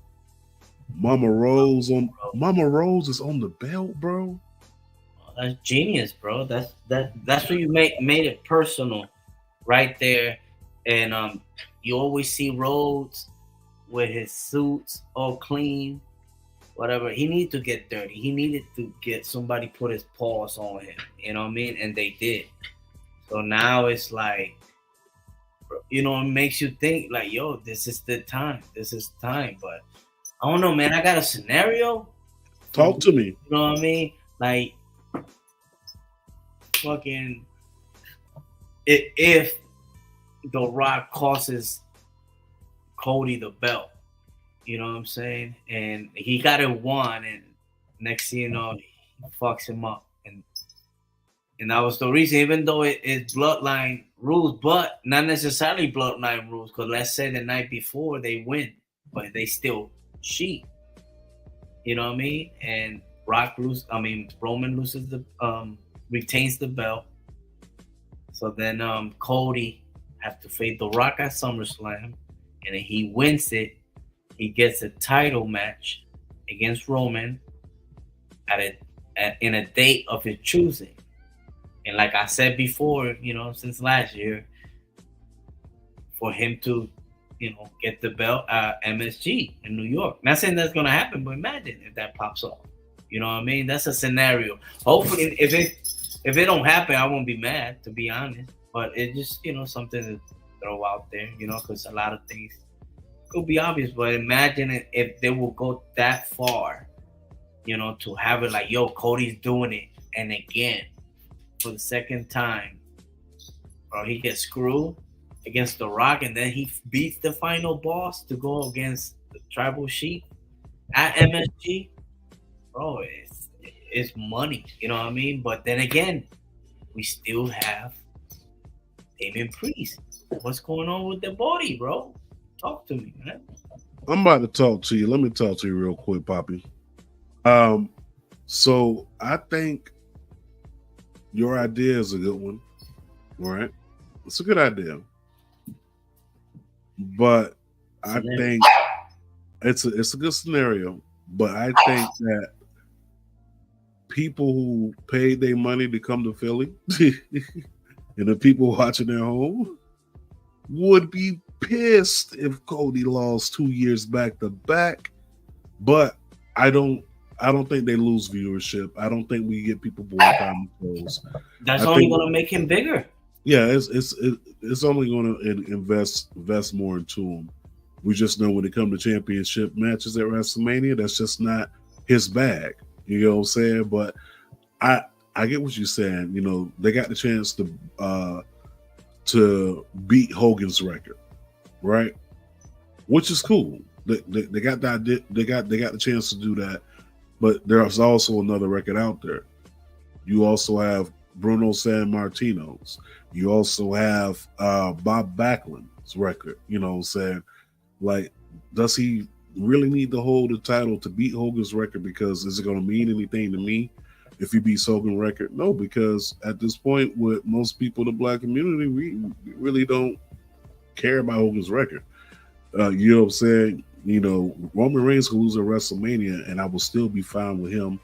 Mama Rose is on the belt, bro. That's genius, bro. That's what you made it personal, right there. And you always see Rhodes with his suits all clean, whatever. He needed to get dirty. He needed to get somebody put his paws on him. You know what I mean? And they did. So now it's like, you know, it makes you think like, yo, this is the time. This is time. But I don't know, man. I got a scenario. Talk to me. You know what I mean? Like, fucking, if The Rock costs Cody the belt, you know what I'm saying? And he got it won, and next thing you know, he fucks him up. And that was the reason, even though it's bloodline rules, but not necessarily bloodline rules, because let's say the night before they win, but they still cheat. You know what I mean? And Roman loses retains the belt. So then Cody has to face The Rock at SummerSlam, and then he wins it. He gets a title match against Roman in a date of his choosing. And like I said before, you know, since last year, for him to, you know, get the belt at MSG in New York. Not saying that's gonna happen, but imagine if that pops off. You know what I mean? That's a scenario. Hopefully, if it don't happen, I won't be mad, to be honest. But it's just, you know, something to throw out there, you know, because a lot of things could be obvious. But imagine if they will go that far, you know, to have it like, yo, Cody's doing it, and again, for the second time, or he gets screwed against The Rock, and then he beats the final boss to go against the Tribal Chief at MSG. Bro, it's money, you know what I mean? But then again, we still have Damian Priest. What's going on with the body, bro? Talk to me, man. I'm about to talk to you. Let me talk to you real quick, Poppy. So I think your idea is a good one, right? It's a good idea, but I think it's a good scenario. But I think that people who paid their money to come to Philly and the people watching at home would be pissed if Cody lost 2 years back to back. But I don't think they lose viewership. I don't think we get people boycotting shows. That's only going to make him bigger. Yeah, it's only going to invest more into him. We just know when it comes to championship matches at WrestleMania, that's just not his bag. You know what I'm saying? But I get what you're saying. You know, they got the chance to beat Hogan's record, right? Which is cool. They got that. They got the chance to do that. But there's also another record out there. You also have Bruno Sammartino's. You also have Bob Backlund's record. You know what I'm saying? Like, does he really need to hold the title to beat Hogan's record? Because is it going to mean anything to me if he beats Hogan's record? No, because at this point, with most people in the black community, we really don't care about Hogan's record. You know what I'm saying? You know, Roman Reigns could lose at WrestleMania, and I will still be fine with him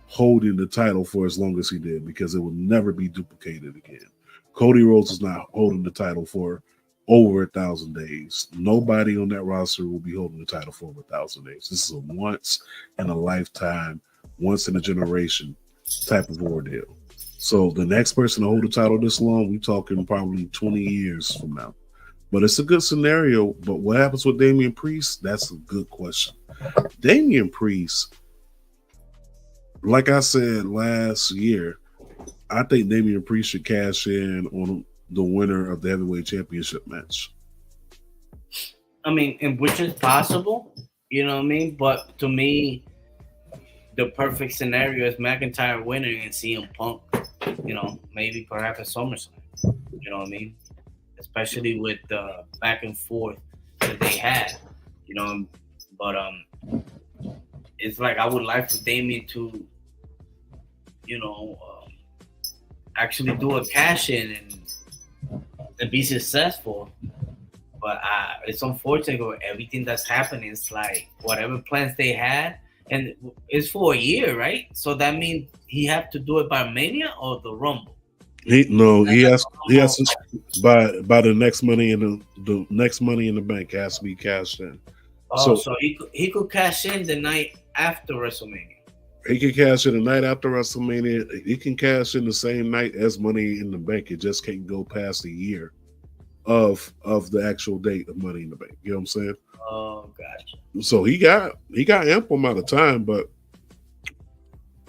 holding the title for as long as he did, because it will never be duplicated again. Cody Rhodes is not holding the title for over 1,000 days. Nobody on that roster will be holding the title for over 1,000 days. This is a once in a lifetime, once in a generation type of ordeal. So the next person to hold the title this long, we're talking probably 20 years from now. But it's a good scenario. But what happens with Damian Priest? That's a good question. Damian Priest, like I said last year, I think Damian Priest should cash in on the winner of the heavyweight championship match. I mean, and which is possible, you know what I mean? But to me, the perfect scenario is McIntyre winning and CM Punk, you know, maybe perhaps at SummerSlam, you know what I mean? Especially with the back and forth that they had, you know. But it's like I would like for Damien to, you know, actually do a cash in and be successful. But it's unfortunate with everything that's happening. It's like whatever plans they had, and it's for a year, right? So that means he have to do it by Mania or the Rumble. He has to, by the next Money in the next Money in the Bank has to be cashed in. Oh, so he could cash in the night after WrestleMania. He can cash in the night after WrestleMania. He can cash in the same night as Money in the Bank. It just can't go past a year of the actual date of Money in the Bank. You know what I'm saying? Oh, gotcha. So he got ample amount of time, but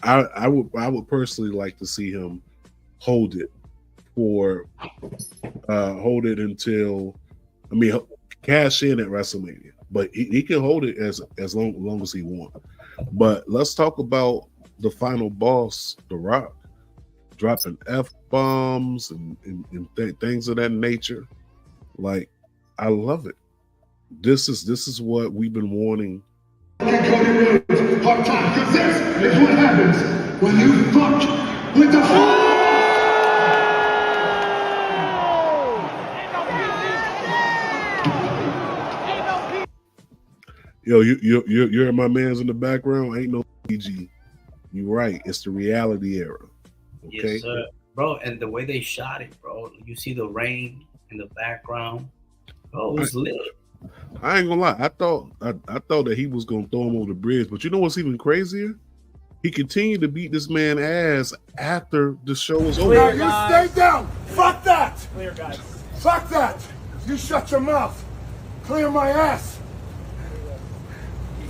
I would personally like to see him hold it until cash in at WrestleMania. But he can hold it as long as he wants. But let's talk about the final boss, The Rock, dropping F-bombs and things of that nature. Like, I love it. This is what we've been wanting. Okay, Cody Rhodes, hard time, because this is what happens when you fuck with the Yo, you're my man's in the background. Ain't no PG. You're right. It's the reality era. Okay, yes, sir. Bro, and the way they shot it, bro. You see the rain in the background. Oh, it was lit. I ain't gonna lie. I thought that he was gonna throw him over the bridge, but you know what's even crazier? He continued to beat this man ass after the show was over. Now you stay down. Fuck that. Clear, guys. Fuck that. You shut your mouth. Clear my ass.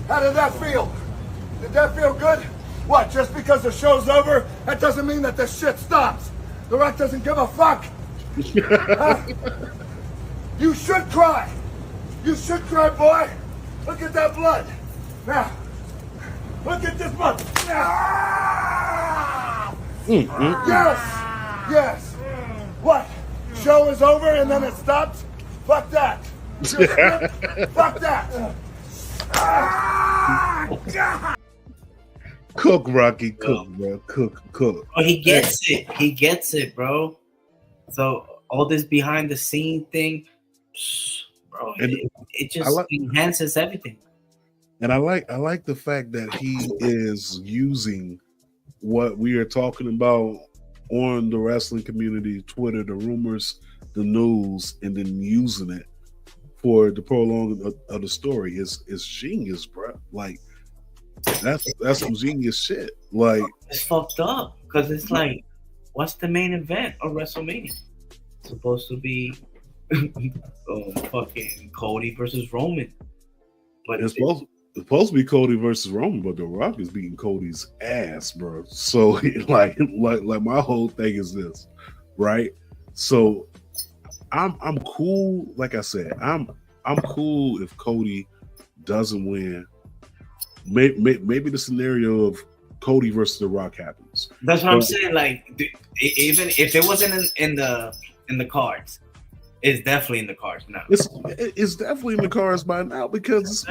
How did that feel? Did that feel good? What, just because the show's over, that doesn't mean that the shit stops. The Rock doesn't give a fuck. Huh? You should cry. You should cry, boy. Look at that blood. Now, look at this blood. Ah! Yes. Yes. What? Show is over and then it stops? Fuck that. Fuck that. Cook, Rocky, cook, bro. Cook. Oh, he gets it. He gets it, bro. So all this behind the scene thing, bro, it just enhances everything. And I like the fact that he is using what we are talking about on the wrestling community, Twitter, the rumors, the news, and then using it for the prolonging of the story. Is genius, bro. Like that's some genius shit. Like, it's fucked up because it's like, what's the main event of WrestleMania? It's supposed to be fucking Cody versus Roman, but it's supposed to be Cody versus Roman, but The Rock is beating Cody's ass, bro. So like my whole thing is this, right? So I'm cool. Like I said, I'm cool if Cody doesn't win. Maybe the scenario of Cody versus The Rock happens. That's what I'm saying. Like, even if it wasn't in the cards, it's definitely in the cards now. It's definitely in the cards by now because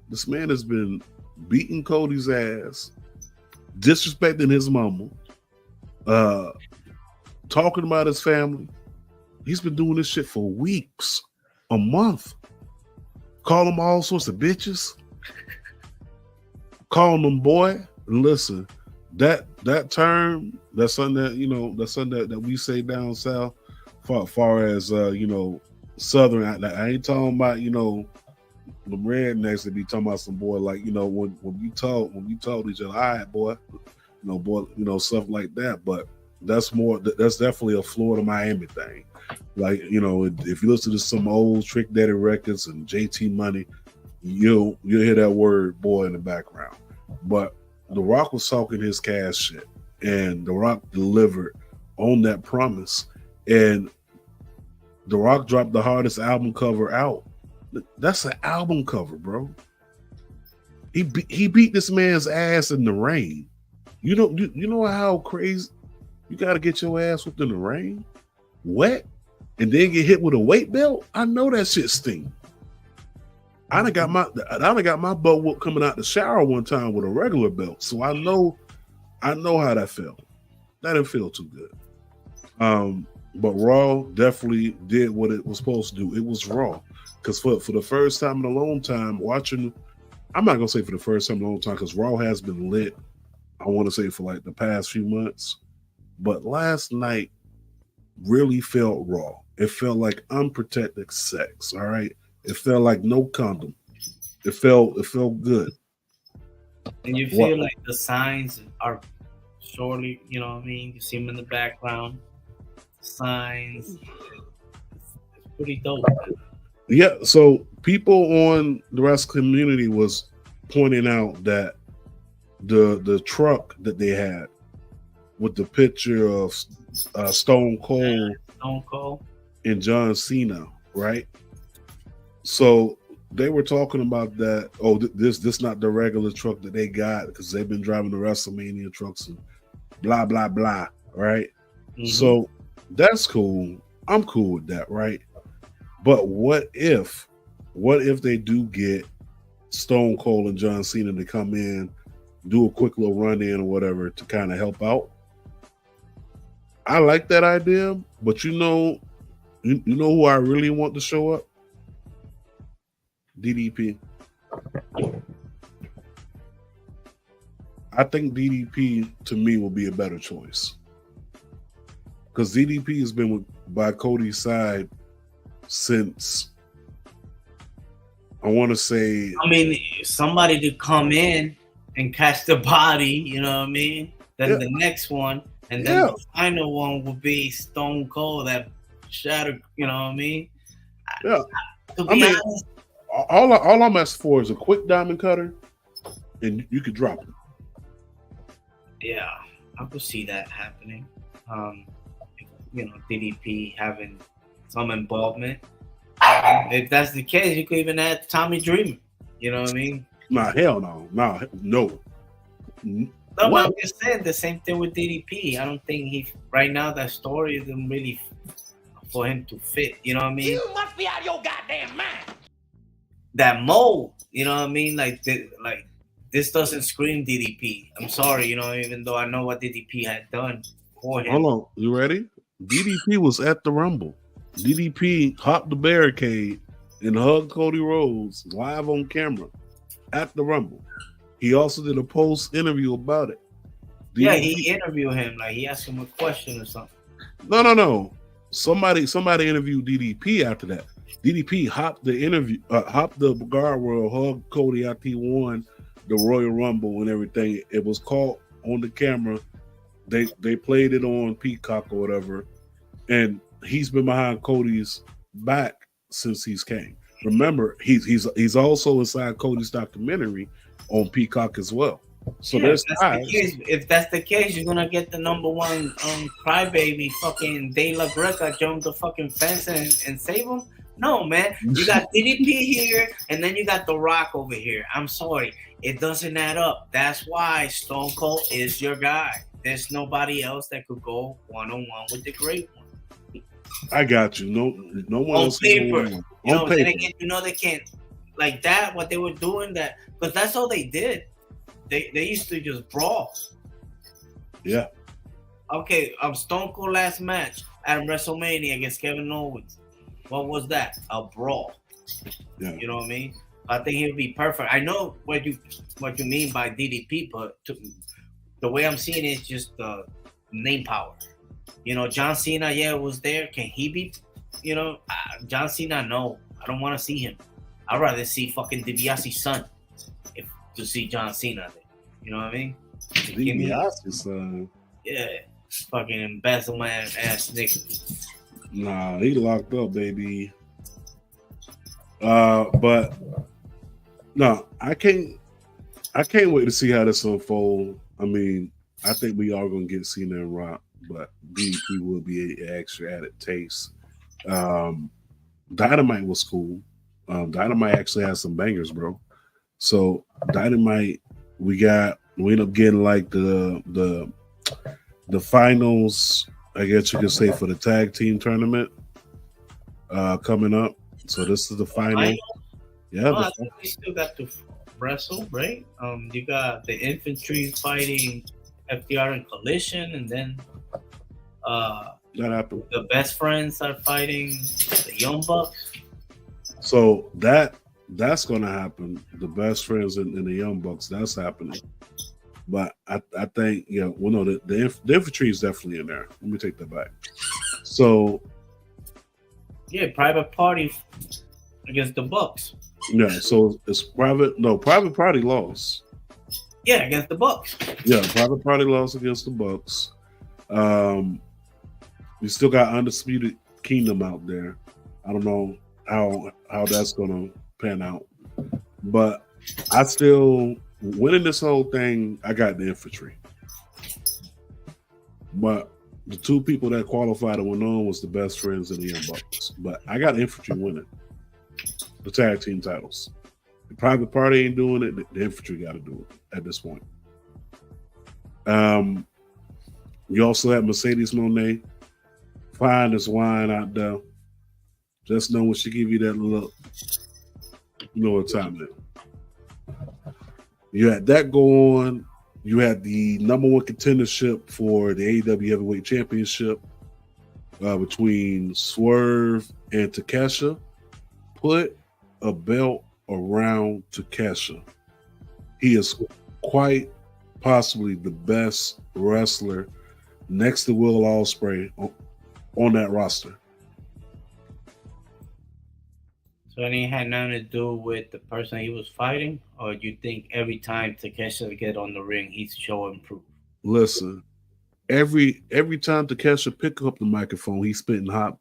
this man has been beating Cody's ass, disrespecting his mama, talking about his family. He's been doing this shit for weeks, a month. Call them all sorts of bitches. Calling them boy. And listen, that term, that's something that we say down south, far as Southern. I ain't talking about the rednecks that be talking about some boy, like when you talk each other, all right, boy, stuff like that. But that's definitely a Florida Miami thing. Like, if you listen to some old Trick Daddy records and JT Money, you'll hear that word boy in the background. But The Rock was talking his cash shit, and The Rock delivered on that promise. And The Rock dropped the hardest album cover out. That's an album cover, bro. He beat this man's ass in the rain. You know how crazy you got to get your ass whipped in the rain, wet, and then get hit with a weight belt. I know that shit sting. I done got my butt whooped coming out the shower one time with a regular belt, so I know how that felt. That didn't feel too good. But Raw definitely did what it was supposed to do. It was Raw, because for the first time in a long time, watching. I'm not gonna say for the first time in a long time, because Raw has been lit. I want to say for like the past few months, but last night really felt raw. It felt like unprotected sex. All right, it felt like no condom. It felt good. And you feel like the signs are surely, you know what I mean? You see them in the background. Signs. It's pretty dope. Yeah, so people on the wrestling community was pointing out that the truck that they had with the picture of Stone Cold and John Cena, right? So they were talking about that. Oh, this not the regular truck that they got, because they've been driving the WrestleMania trucks and blah blah blah, right? Mm-hmm. So that's cool. I'm cool with that, right? But what if they do get Stone Cold and John Cena to come in, do a quick little run in or whatever to kind of help out? I like that idea, but you know who I really want to show up? DDP. I think DDP to me will be a better choice, because DDP has been by Cody's side since, I want to say, I mean, somebody to come in and catch the body, you know what I mean? Then the next one, and then the final one will be Stone Cold that shattered, you know what I mean? Yeah. To be honest, all I'm asking for is a quick diamond cutter, and you could drop it. Yeah, I could see that happening. DDP having some involvement. If that's the case, you could even add Tommy Dreamer. You know what I mean? Nah, hell no. No. No, I'm just saying the same thing with DDP. I don't think right now that story isn't really for him to fit. You know what I mean? You must be out of your goddamn mind. That mold, you know what I mean? Like this doesn't scream DDP. I'm sorry, even though I know what DDP had done for him. Hold on, you ready? DDP was at the Rumble. DDP hopped the barricade and hugged Cody Rhodes live on camera at the Rumble. He also did a post interview about it. Yeah, he interviewed him, like he asked him a question or something. No. Somebody interviewed DDP after that. DDP hopped the guardrail, hugged Cody after he won the Royal Rumble and everything. It was caught on the camera. They played it on Peacock or whatever, and he's been behind Cody's back since he's came. Remember, he's also inside Cody's documentary on Peacock as well. So there's ties. If that's the case, you're gonna get the number one crybaby fucking De La Greca jump the fucking fence and save him. No, man, you got DDP here, and then you got The Rock over here. I'm sorry, it doesn't add up. That's why Stone Cold is your guy. There's nobody else that could go one-on-one with the Great One. I got you. No one on else paper. On paper. Then again, they can't like that. What they were doing that, but that's all they did. They used to just brawl. Yeah. Okay. Stone Cold last match at WrestleMania against Kevin Owens. What was that? A brawl. Yeah. You know what I mean? I think he would be perfect. I know what you mean by DDP, but the way I'm seeing it is just the name power. John Cena, was there. Can he be? John Cena, no. I don't want to see him. I'd rather see fucking DiBiase's son to see John Cena there. You know what I mean? DiBiase's son? Yeah. Fucking embezzlement ass nigga. Nah, he locked up, baby. But no, I can't wait to see how this unfolds. I mean, I think we are gonna get Cena and Rock, but DDP will be an extra added taste Dynamite was cool. Dynamite actually has some bangers, bro. So Dynamite, we end up getting like the finals, I guess you could say, for the tag team tournament coming up. So this is the final. Yeah, I think we still got to wrestle, right? You got the infantry fighting FDR and Collision, and then that happened. The best friends are fighting the Young Bucks. So that's gonna happen. The best friends and the Young Bucks, that's happening. But I think, no, the infantry is definitely in there. Let me take that back. So yeah, Private Party against the Bucks. Yeah, so it's Private Party lost. Yeah, against the Bucks. Yeah, Private Party lost against the Bucks. We still got Undisputed Kingdom out there. I don't know how that's gonna pan out, but I still winning this whole thing. I got the infantry, but the two people that qualified and went on was the best friends and the Young Bucks. But I got infantry winning the tag team titles. The Private Party ain't doing it. The infantry got to do it at this point. You also have Mercedes Moné, fine as wine out there. Just know when she give you that look, you know what time it is. You had that go on. You had the number one contendership for the AEW Heavyweight Championship between Swerve and Takesha. Put a belt around Takesha. He is quite possibly the best wrestler next to Will Ospreay on that roster. So it had nothing to do with the person he was fighting, or you think every time Takesha get on the ring, he's showing proof? Listen, every time Takesha pick up the microphone, he's spitting hot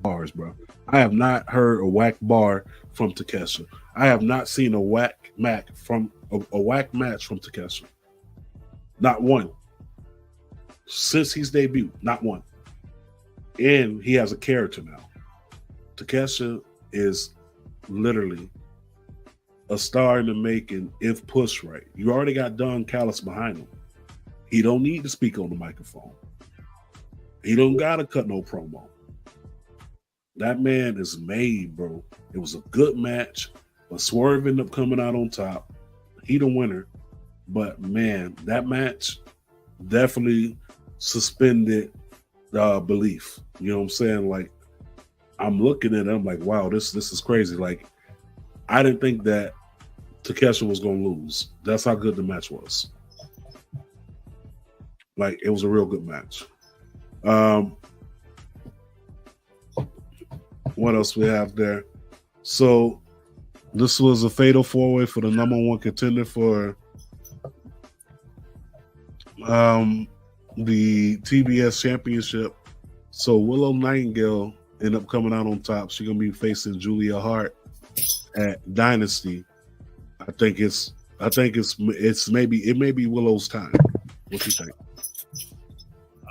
bars, bro. I have not heard a whack bar from Takesha. I have not seen a whack match from Takesha. Not one. Since he's debuted, not one. And he has a character now. Takesha is literally a star in the making if pushed right. You already got Don Callis behind him. He don't need to speak on the microphone. He don't gotta cut no promo. That man is made, bro. It was a good match, but Swerve ended up coming out on top. He the winner. But man, that match definitely suspended belief. You know what I'm saying? Like, I'm looking at it, I'm like, wow, this is crazy. Like, I didn't think that Takesha was gonna lose. That's how good the match was. Like, it was a real good match. What else we have there? So this was a fatal four-way for the number one contender for the TBS championship. So Willow Nightingale ended up coming out on top. She's gonna be facing Julia Hart at Dynasty. I think it's maybe Willow's time. What you think?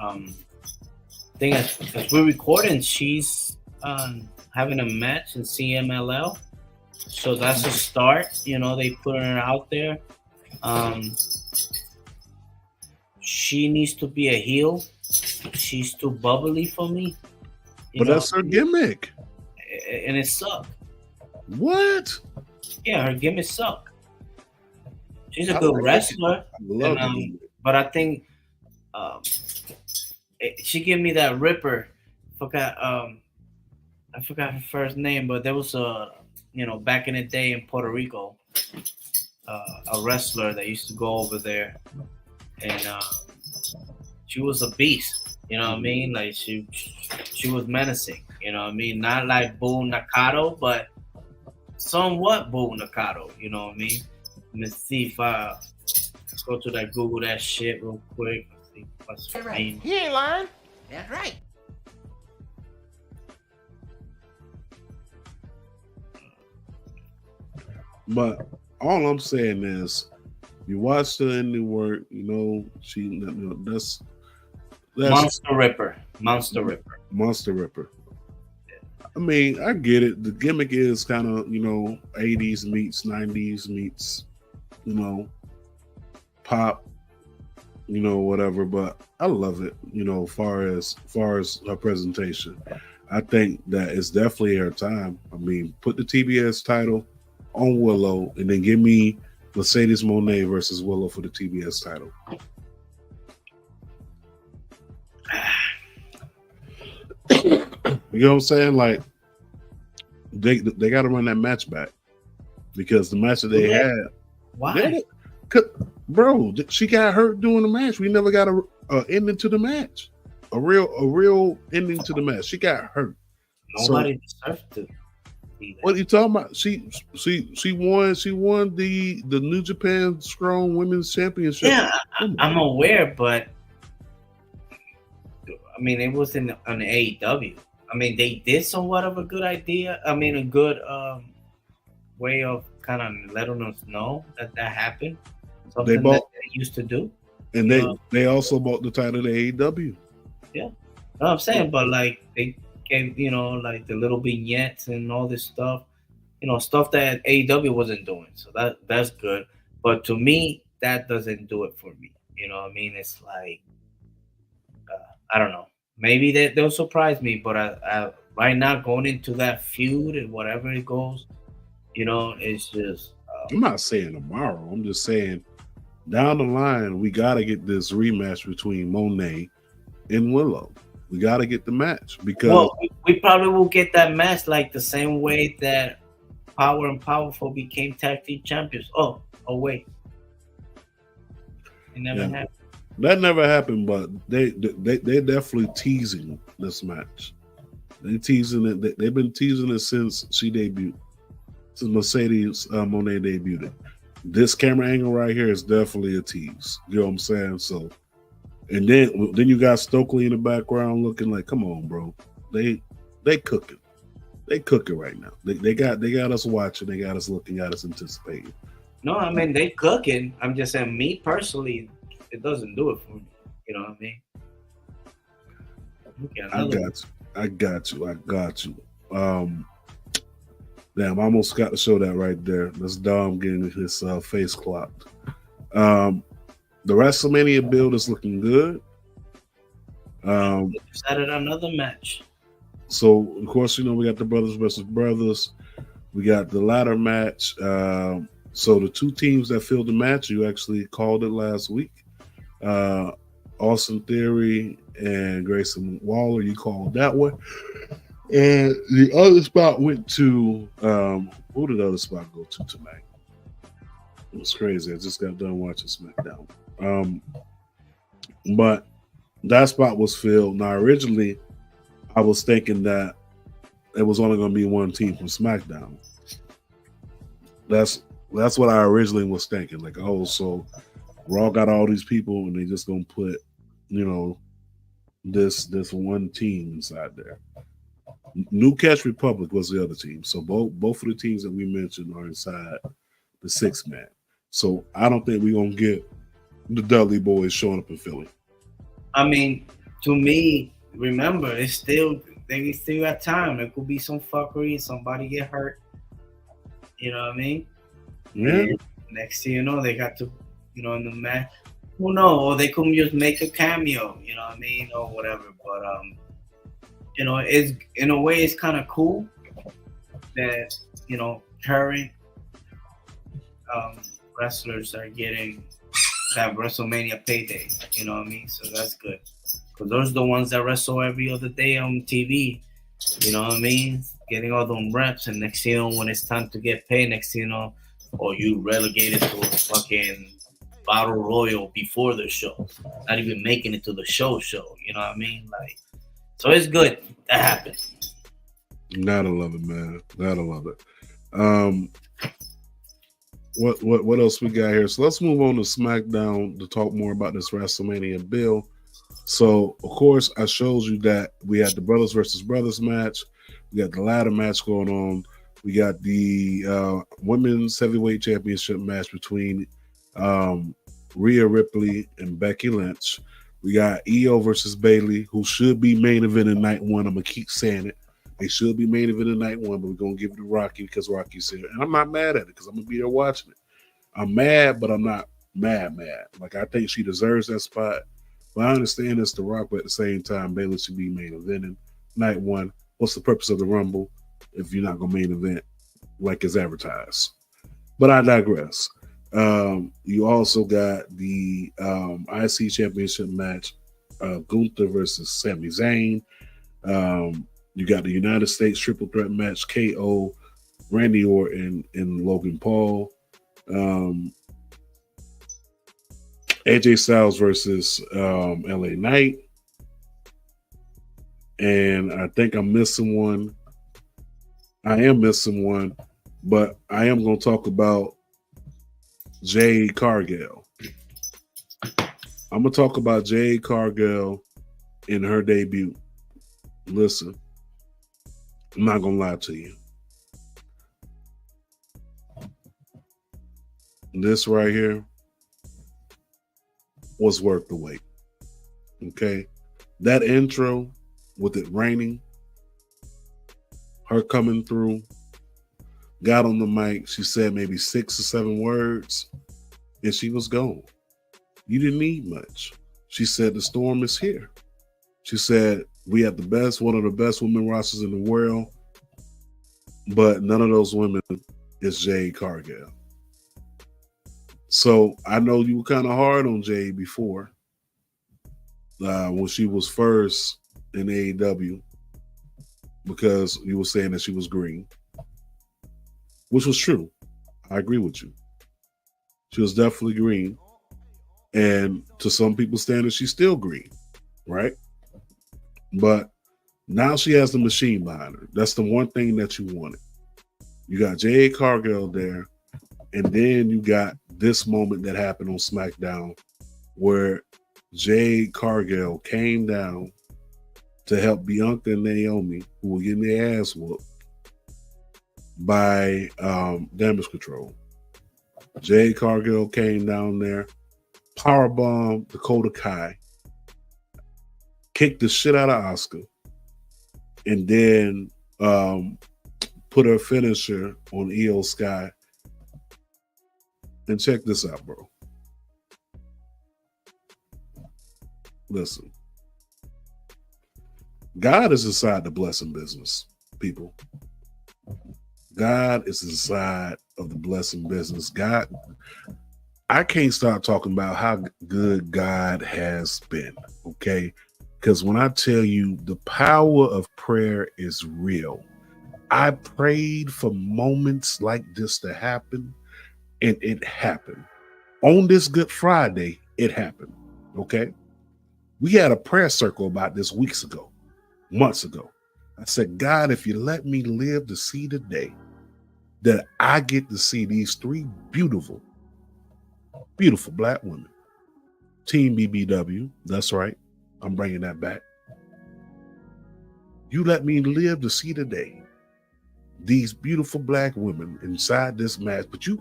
I think as we're recording, she's having a match in CMLL, so that's a start. You know, they put her out there. She needs to be a heel. She's too bubbly for me. But that's her gimmick, and it sucked. What? Yeah, her gimmick sucked. She's a good wrestler, but I think she gave me that Ripper. I forgot her first name, but there was back in the day in Puerto Rico, a wrestler that used to go over there, and she was a beast. You know what I mean? Like she was menacing. You know what I mean? Not like Boo Nakano, but somewhat Boo Nakano. You know what I mean? Let me see if I go to that Google that shit real quick. Let's see what's her name. He ain't lying. That's right. But all I'm saying is, you watch her in the work, that's Monster Ripper. Monster Ripper. Monster Ripper. I mean, I get it. The gimmick is kind of, 80s meets 90s meets, pop, whatever. But I love it, far as her presentation. I think that it's definitely her time. I mean, put the TBS title on Willow and then give me Mercedes Moné versus Willow for the TBS title. You know what I'm saying? Like, they got to run that match back because the match that they had. Why? Bro, she got hurt during the match. We never got a ending to the match. A real ending to the match. She got hurt. Nobody deserves to. What are you talking about? She won the New Japan Strong Women's Championship. Yeah, I'm aware, but I mean, it was on AEW. I mean, they did somewhat of a good idea. I mean, a good way of kind of letting us know that happened. Something that they used to do. And they also bought the title to AEW. Yeah. No, I'm saying, but like they gave, like the little vignettes and all this stuff, stuff that AEW wasn't doing. So that's good. But to me, that doesn't do it for me. You know what I mean? It's like, I don't know. Maybe they'll surprise me, but I right now going into that feud and whatever it goes, it's just. I'm not saying tomorrow. I'm just saying down the line, we got to get this rematch between Monet and Willow. We got to get the match because we probably will get that match like the same way that Power and Powerful became tag team champions. Oh wait, it never happened. That never happened, but they definitely teasing this match. They teasing it. They've been teasing it since she debuted. Since Mercedes Moné debuted. This camera angle right here is definitely a tease. You know what I'm saying? So, and then you got Stokely in the background looking like, come on, bro. They cooking. They cooking right now. They got us watching. They got us looking. Got us anticipating. No, I mean they cooking. I'm just saying, me personally, it doesn't do it for me. You know what I mean? Okay, I got you. Damn, I almost got to show that right there. That's Dom getting his face clocked. The WrestleMania build is looking good. Just added another match. So, of course, we got the brothers versus brothers. We got the ladder match. So the two teams that filled the match, you actually called it last week. Austin Theory and Grayson Waller, you called that one. And the other spot went to who did the other spot go to tonight? It was crazy. I just got done watching SmackDown. But that spot was filled. Now, originally, I was thinking that it was only going to be one team from SmackDown. That's what I originally was thinking. Like, oh, so Raw got all these people, and they just gonna put, this one team inside there. New Catch Republic was the other team. So both of the teams that we mentioned are inside the 6-man. So I don't think we're gonna get the Dudley Boys showing up in Philly. I mean, to me, remember, they still got time. There could be some fuckery, somebody get hurt. You know what I mean? Yeah. And next thing you know, they got to, in the match. Who knows? Or they could just make a cameo. You know what I mean, or whatever. But it's in a way, it's kind of cool that current wrestlers are getting that WrestleMania payday. You know what I mean? So that's good. Because those are the ones that wrestle every other day on TV. You know what I mean? Getting all them reps, and next thing you know, when it's time to get paid, next thing you know, or you relegated to a fucking battle royal before the show, not even making it to the show. You know what I mean? Like, so it's good. That happened. Gotta love it, man. Gotta love it. What else we got here? So let's move on to SmackDown to talk more about this WrestleMania bill. So, of course, I showed you that we had the brothers versus brothers match. We got the ladder match going on. We got the women's heavyweight championship match between Rhea Ripley and Becky Lynch. We got Io versus Bailey, who should be main event in night one. I'm gonna keep saying it. They should be main event in night one, but we're gonna give it to Rocky because Rocky's here. And I'm not mad at it because I'm gonna be there watching it. I'm mad, but I'm not mad. Like, I think she deserves that spot. But I understand it's the Rock, but at the same time, Bailey should be main eventing night one. What's the purpose of the Rumble if you're not gonna main event like it's advertised? But I digress. You also got the IC Championship match, Gunther versus Sami Zayn. You got the United States Triple Threat match, KO, Randy Orton, and Logan Paul. AJ Styles versus LA Knight. And I think I'm missing one. I am missing one, but I am going to talk about Jade Cargill. I'm going to talk about Jade Cargill in her debut. Listen, I'm not going to lie to you. This right here was worth the wait. Okay? That intro with it raining, her coming through, got on the mic, she said maybe 6 or 7 words, and she was gone. You didn't need much. She said the storm is here. She said we have the best, one of the best women rosters in the world, but none of those women is Jade Cargill. So I know you were kind of hard on Jade before when she was first in AEW because you were saying that she was green, which was true. I agree with you. She was definitely green. And to some people's standards, she's still green, right? But now she has the machine behind her. That's the one thing that you wanted. You got Jade Cargill there, and then you got this moment that happened on SmackDown where Jade Cargill came down to help Bianca and Naomi, who were getting their ass whooped by Damage Control. Jade Cargill came down there, powerbomb Dakota Kai, kicked the shit out of Asuka, and then put her finisher on Io Sky. And check this out, bro. Listen. God is inside the blessing business, people. God is inside of the blessing business. God, I can't start talking about how good God has been, okay? Because when I tell you the power of prayer is real, I prayed for moments like this to happen, and it happened. On this Good Friday, it happened, okay? We had a prayer circle about this weeks ago, months ago. I said, God, if you let me live to see the day that I get to see these 3 beautiful, beautiful black women, Team BBW, that's right, I'm bringing that back. You let me live to see the day these beautiful black women inside this match, but you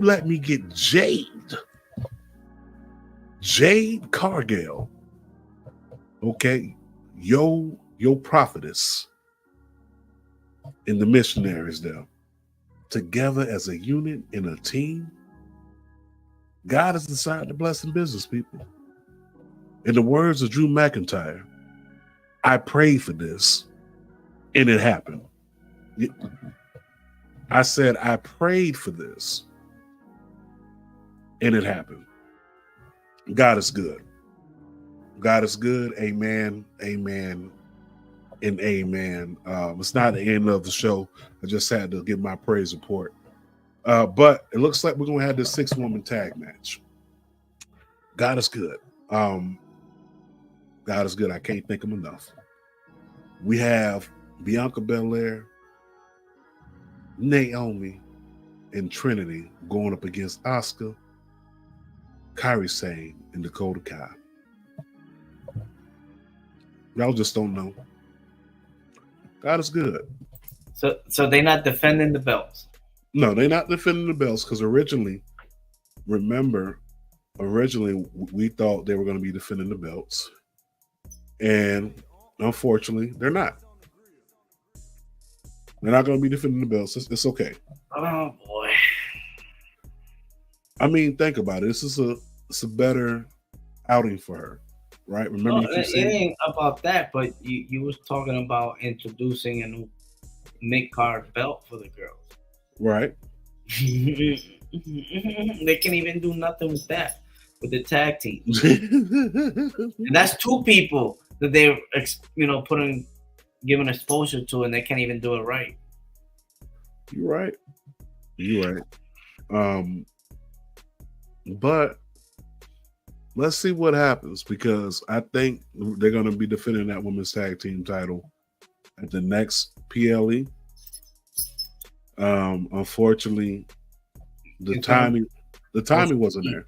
let me get Jade Cargill, okay, your prophetess and the missionaries there together as a unit in a team. God is inside the blessing business, people. In the words of Drew McIntyre, I prayed for this and it happened. I said, I prayed for this and it happened. God is good. God is good. Amen. Amen. And amen. It's not the end of the show. I just had to give my praise report. But it looks like we're going to have this 6-woman tag match. God is good. God is good. I can't thank him enough. We have Bianca Belair, Naomi, and Trinity going up against Asuka, Kairi Sane, and Dakota Kai. Y'all just don't know. God is good. So they're not defending the belts? No, they're not defending the belts because originally, remember, originally we thought they were going to be defending the belts, and unfortunately, they're not. They're not going to be defending the belts. It's okay. Oh boy. I mean, think about it. This is a better outing for her, right? Remember, you keep it saying ain't about that, but you was talking about introducing a new mid-card belt for the girls. right? They can't even do nothing with that, with the tag team. And that's two people that they're giving exposure to, and they can't even do it right. You're right. You're right. But let's see what happens, because I think they're going to be defending that women's tag team title at the next PLE. Unfortunately, the timing wasn't there.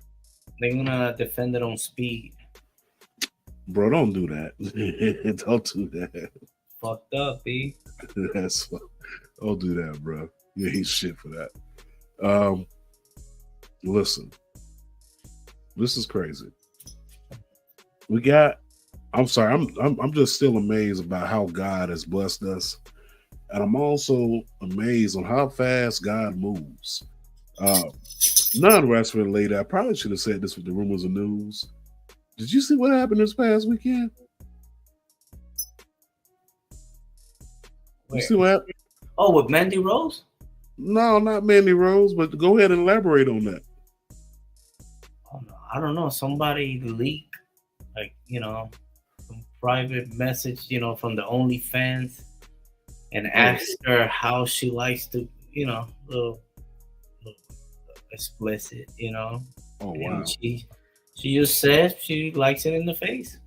They're gonna defend it on speed. Bro, don't do that. Don't do that. Fucked up, B. Don't do that, bro. You ain't shit for that. Listen, this is crazy. I'm sorry. I'm just still amazed about how God has blessed us, and I'm also amazed on how fast God moves. Non-wrestling related. I probably should have said this with the rumors of news. Did you see what happened this past weekend? You see what happened? Oh, with Mandy Rose? No, not Mandy Rose, but go ahead and elaborate on that. Oh, no, I don't know. Somebody leaked, some private message, from the OnlyFans, and asked her how she likes to, little explicit, Oh, wow. And she just said she likes it in the face.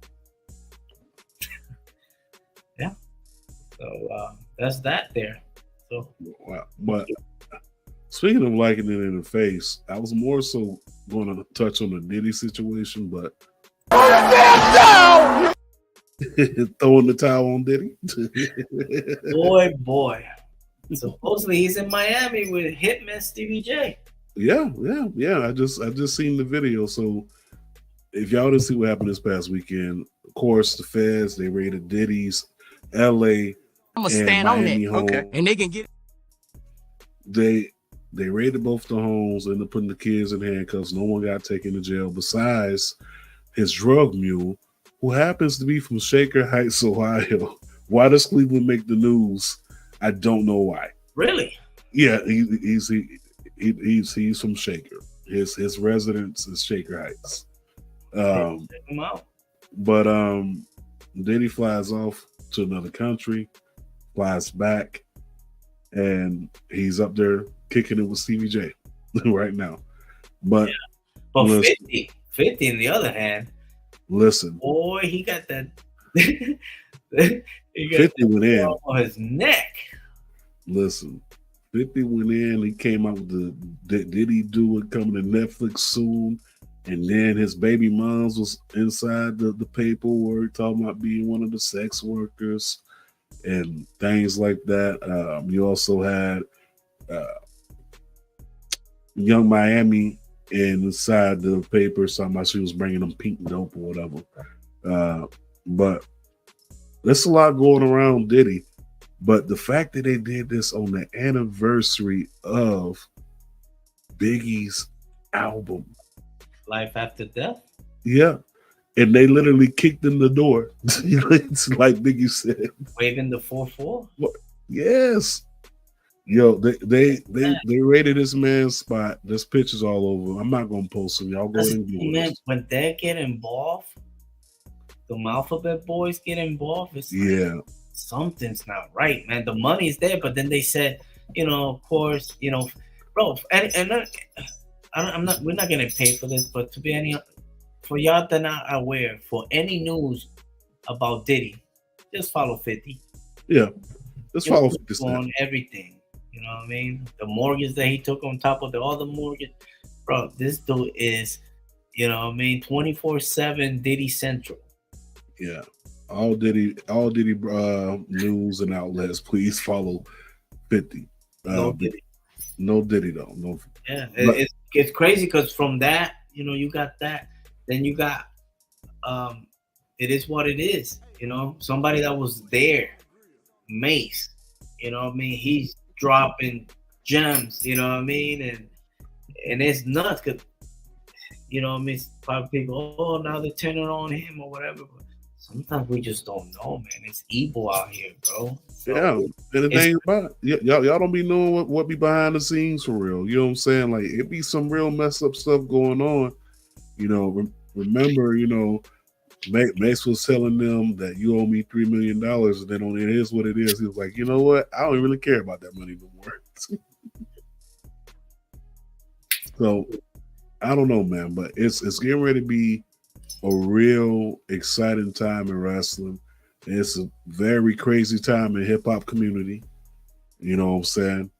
Yeah. So that's that there. So wow. But speaking of liking it in the face, I was more so going to touch on the Diddy situation, but throwing the towel on Diddy. boy. Supposedly he's in Miami with Hitman Stevie J. Yeah. I just seen the video. So if y'all didn't see what happened this past weekend, of course the feds, they raided Diddy's LA I'm gonna and stand Miami on home. it. Okay. And they can get They raided both the homes, ended up putting the kids in handcuffs. No one got taken to jail besides his drug mule, who happens to be from Shaker Heights, Ohio. Why does Cleveland make the news? I don't know why. Really? Yeah, he's from Shaker. His residence is Shaker Heights. Check him out. But then he flies off to another country, flies back, and he's up there kicking it with Stevie J right now. But listen, 50 on the other hand, listen, boy, he got that. 50 went in on his neck. Listen, 50 went in. He came out with the Diddy Do It coming to Netflix soon. And then his baby moms was inside the paperwork talking about being one of the sex workers and things like that. You also had Young Miami inside the paper talking about she was bringing them pink dope or whatever. But there's a lot going around Diddy. But the fact that they did this on the anniversary of Biggie's album, Life After Death? yeah. And they literally kicked in the door. It's like Biggie said. Waving the 4-4? Yes. Yo, they raided this man's spot. There's pictures all over. I'm not gonna post them. Y'all go ahead and do it. When they get involved, the Alphabet Boys get involved. It's like something's not right, man. The money's there, but then they said, of course, bro, and I'm not. We're not getting paid for this, but for y'all that are not aware, for any news about Diddy, just follow 50. Yeah, just follow 50 on everything. You know what I mean? The mortgage that he took on top of the other mortgage, bro. This dude is, 24/7 Diddy Central. Yeah, all Diddy news and outlets. Please follow 50. No Diddy. No Diddy though. No. Yeah, it's crazy because from that you know, you got that. Then you got it is what it is, you know. Somebody that was there, Mace, you know what I mean? He's dropping gems, you know what I mean? And it's nuts because, you know what I mean? Probably people, oh, now they're turning on him or whatever. But sometimes we just don't know, man. It's evil out here, bro. So, yeah, and the thing about it, y'all don't be knowing what be behind the scenes for real. You know what I'm saying? Like, it be some real messed up stuff going on. You know, remember, you know, Mace was telling them that you owe me $3 million, and then on it is what it is. He was like, you know what? I don't really care about that money no more. So I don't know, man, but it's getting ready to be a real exciting time in wrestling. It's a very crazy time in hip hop community. You know what I'm saying?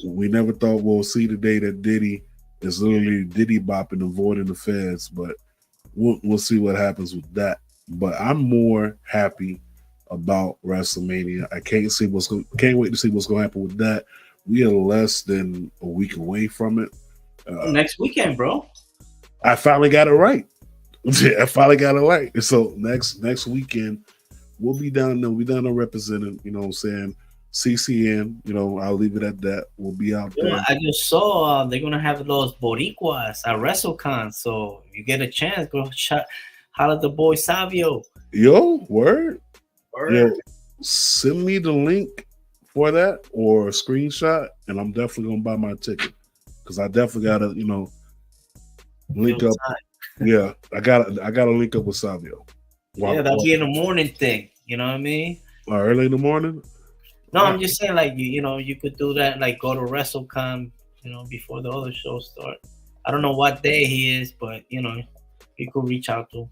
We never thought we'll see the day that Diddy is literally Diddy bopping, avoiding the feds, but we'll see what happens with that. But I'm more happy about WrestleMania. I can't wait to see what's going to happen with that. We are less than a week away from it. Next weekend, bro. I finally got it right. I finally got it right. So next weekend, we'll be down there. We'll be down there representing, you know what I'm saying, CCN. You know, I'll leave it at that. We'll be out there. I just saw they're going to have those Boricuas at WrestleCon. So if you get a chance, go holler at the boy Savio. Yo, word. Word. Yo, send me the link for that or a screenshot, and I'm definitely going to buy my ticket. Because I definitely gotta, you know, link up. Yeah, I gotta link up with Savio. Yeah, that'll be in the morning thing. You know what I mean? Early in the morning. No, I'm just saying, like you know, you could do that. Like go to WrestleCon, you know, before the other shows start. I don't know what day he is, but you know, you could reach out to.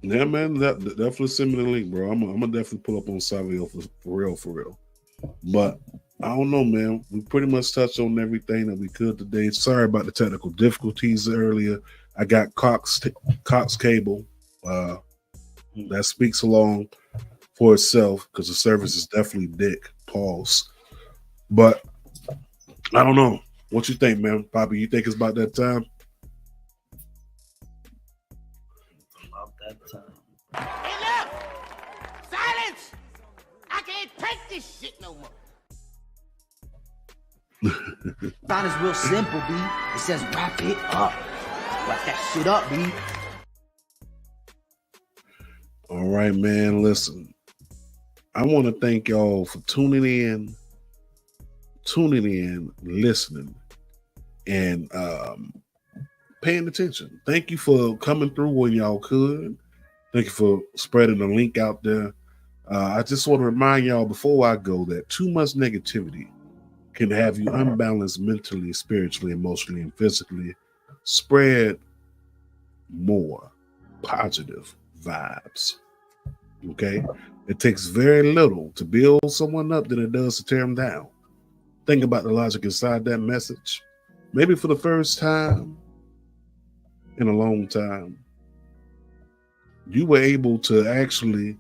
Yeah, man, definitely send me the link, bro. I'm gonna definitely pull up on Savio for real. But I don't know, man. We pretty much touched on everything that we could today. Sorry about the technical difficulties earlier. I got Cox cable. That speaks along for itself because the service is definitely dick. Pause. But I don't know. What you think, man? Poppy, you think it's about that time? About that time. Hey, look! Silence! I can't take this shit no more. Thought it's real simple, B. It says wrap it up. Wrap that shit up, B. All right, man. Listen, I want to thank y'all for tuning in, listening, and paying attention. Thank you for coming through when y'all could. Thank you for spreading the link out there. I just want to remind y'all before I go that too much negativity can have you unbalanced mentally, spiritually, emotionally, and physically. Spread more positive vibes. Okay? It takes very little to build someone up than it does to tear them down. Think about the logic inside that message. Maybe for the first time in a long time, you were able to actually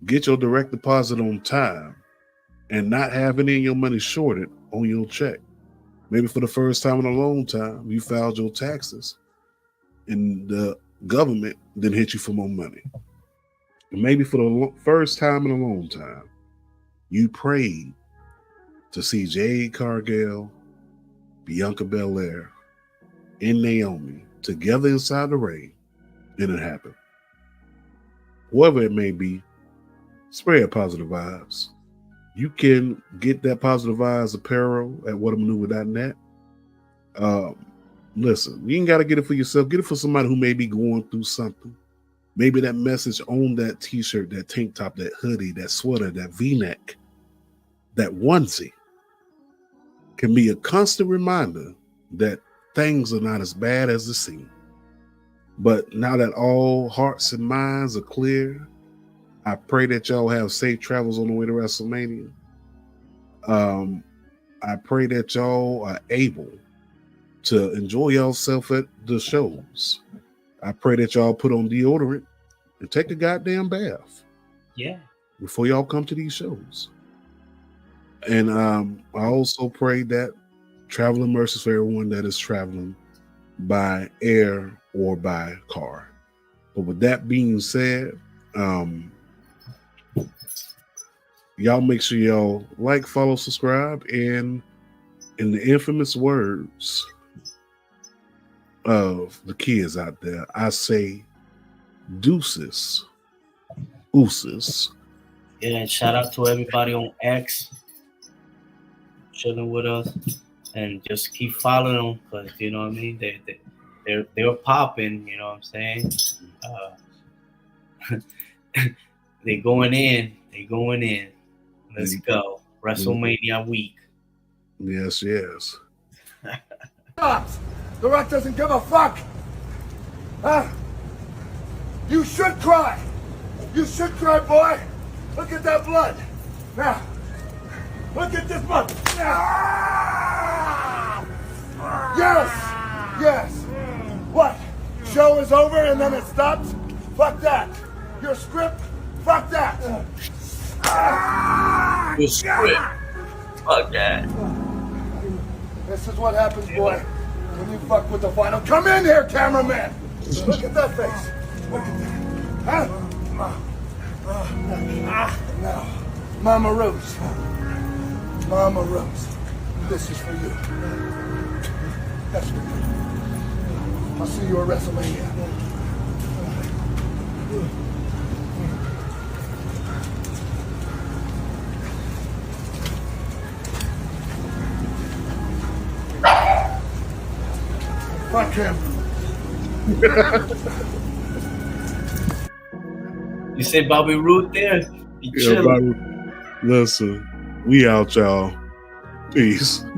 get your direct deposit on time and not have any of your money shorted on your check. Maybe for the first time in a long time, you filed your taxes and the government didn't hit you for more money. Maybe for the first time in a long time, you prayed to see Jade Cargill, Bianca Belair, and Naomi together inside the ring, and it happened. Whoever it may be, spread positive vibes. You can get that positive vibes apparel at whatamaneuver.net. Listen, you ain't got to get it for yourself. Get it for somebody who may be going through something. Maybe that message on that t-shirt, that tank top, that hoodie, that sweater, that v-neck, that onesie can be a constant reminder that things are not as bad as they seem. But now that all hearts and minds are clear, I pray that y'all have safe travels on the way to WrestleMania. I pray that y'all are able to enjoy yourself at the shows. I pray that y'all put on deodorant and take a goddamn bath. Yeah. Before y'all come to these shows. And I also pray that traveling mercies for everyone that is traveling by air or by car. But with that being said, y'all make sure y'all like, follow, subscribe, and in the infamous words of the kids out there, I say deuces, ooses. Yeah, and shout out to everybody on X chilling with us, and just keep following them because you know what I mean. They're popping. You know what I'm saying. They going in. They going in. Let's go. WrestleMania week. Yes, yes. Stops. The Rock doesn't give a fuck. Huh? You should cry. You should cry, boy. Look at that blood. Now, look at this blood. Yes. Yes. What? Show is over and then it stops? Fuck that. Your script? Fuck that. Your script? Fuck that. This is what happens, boy, when you fuck with the final. Come in here, cameraman. Look at that face. Look at that. Huh? Now, Mama Rose. Mama Rose. This is for you. That's for you. I'll see you at WrestleMania. Fuck him. You say Bobby Roode there? Yeah, Bobby, listen, we out, y'all. Peace.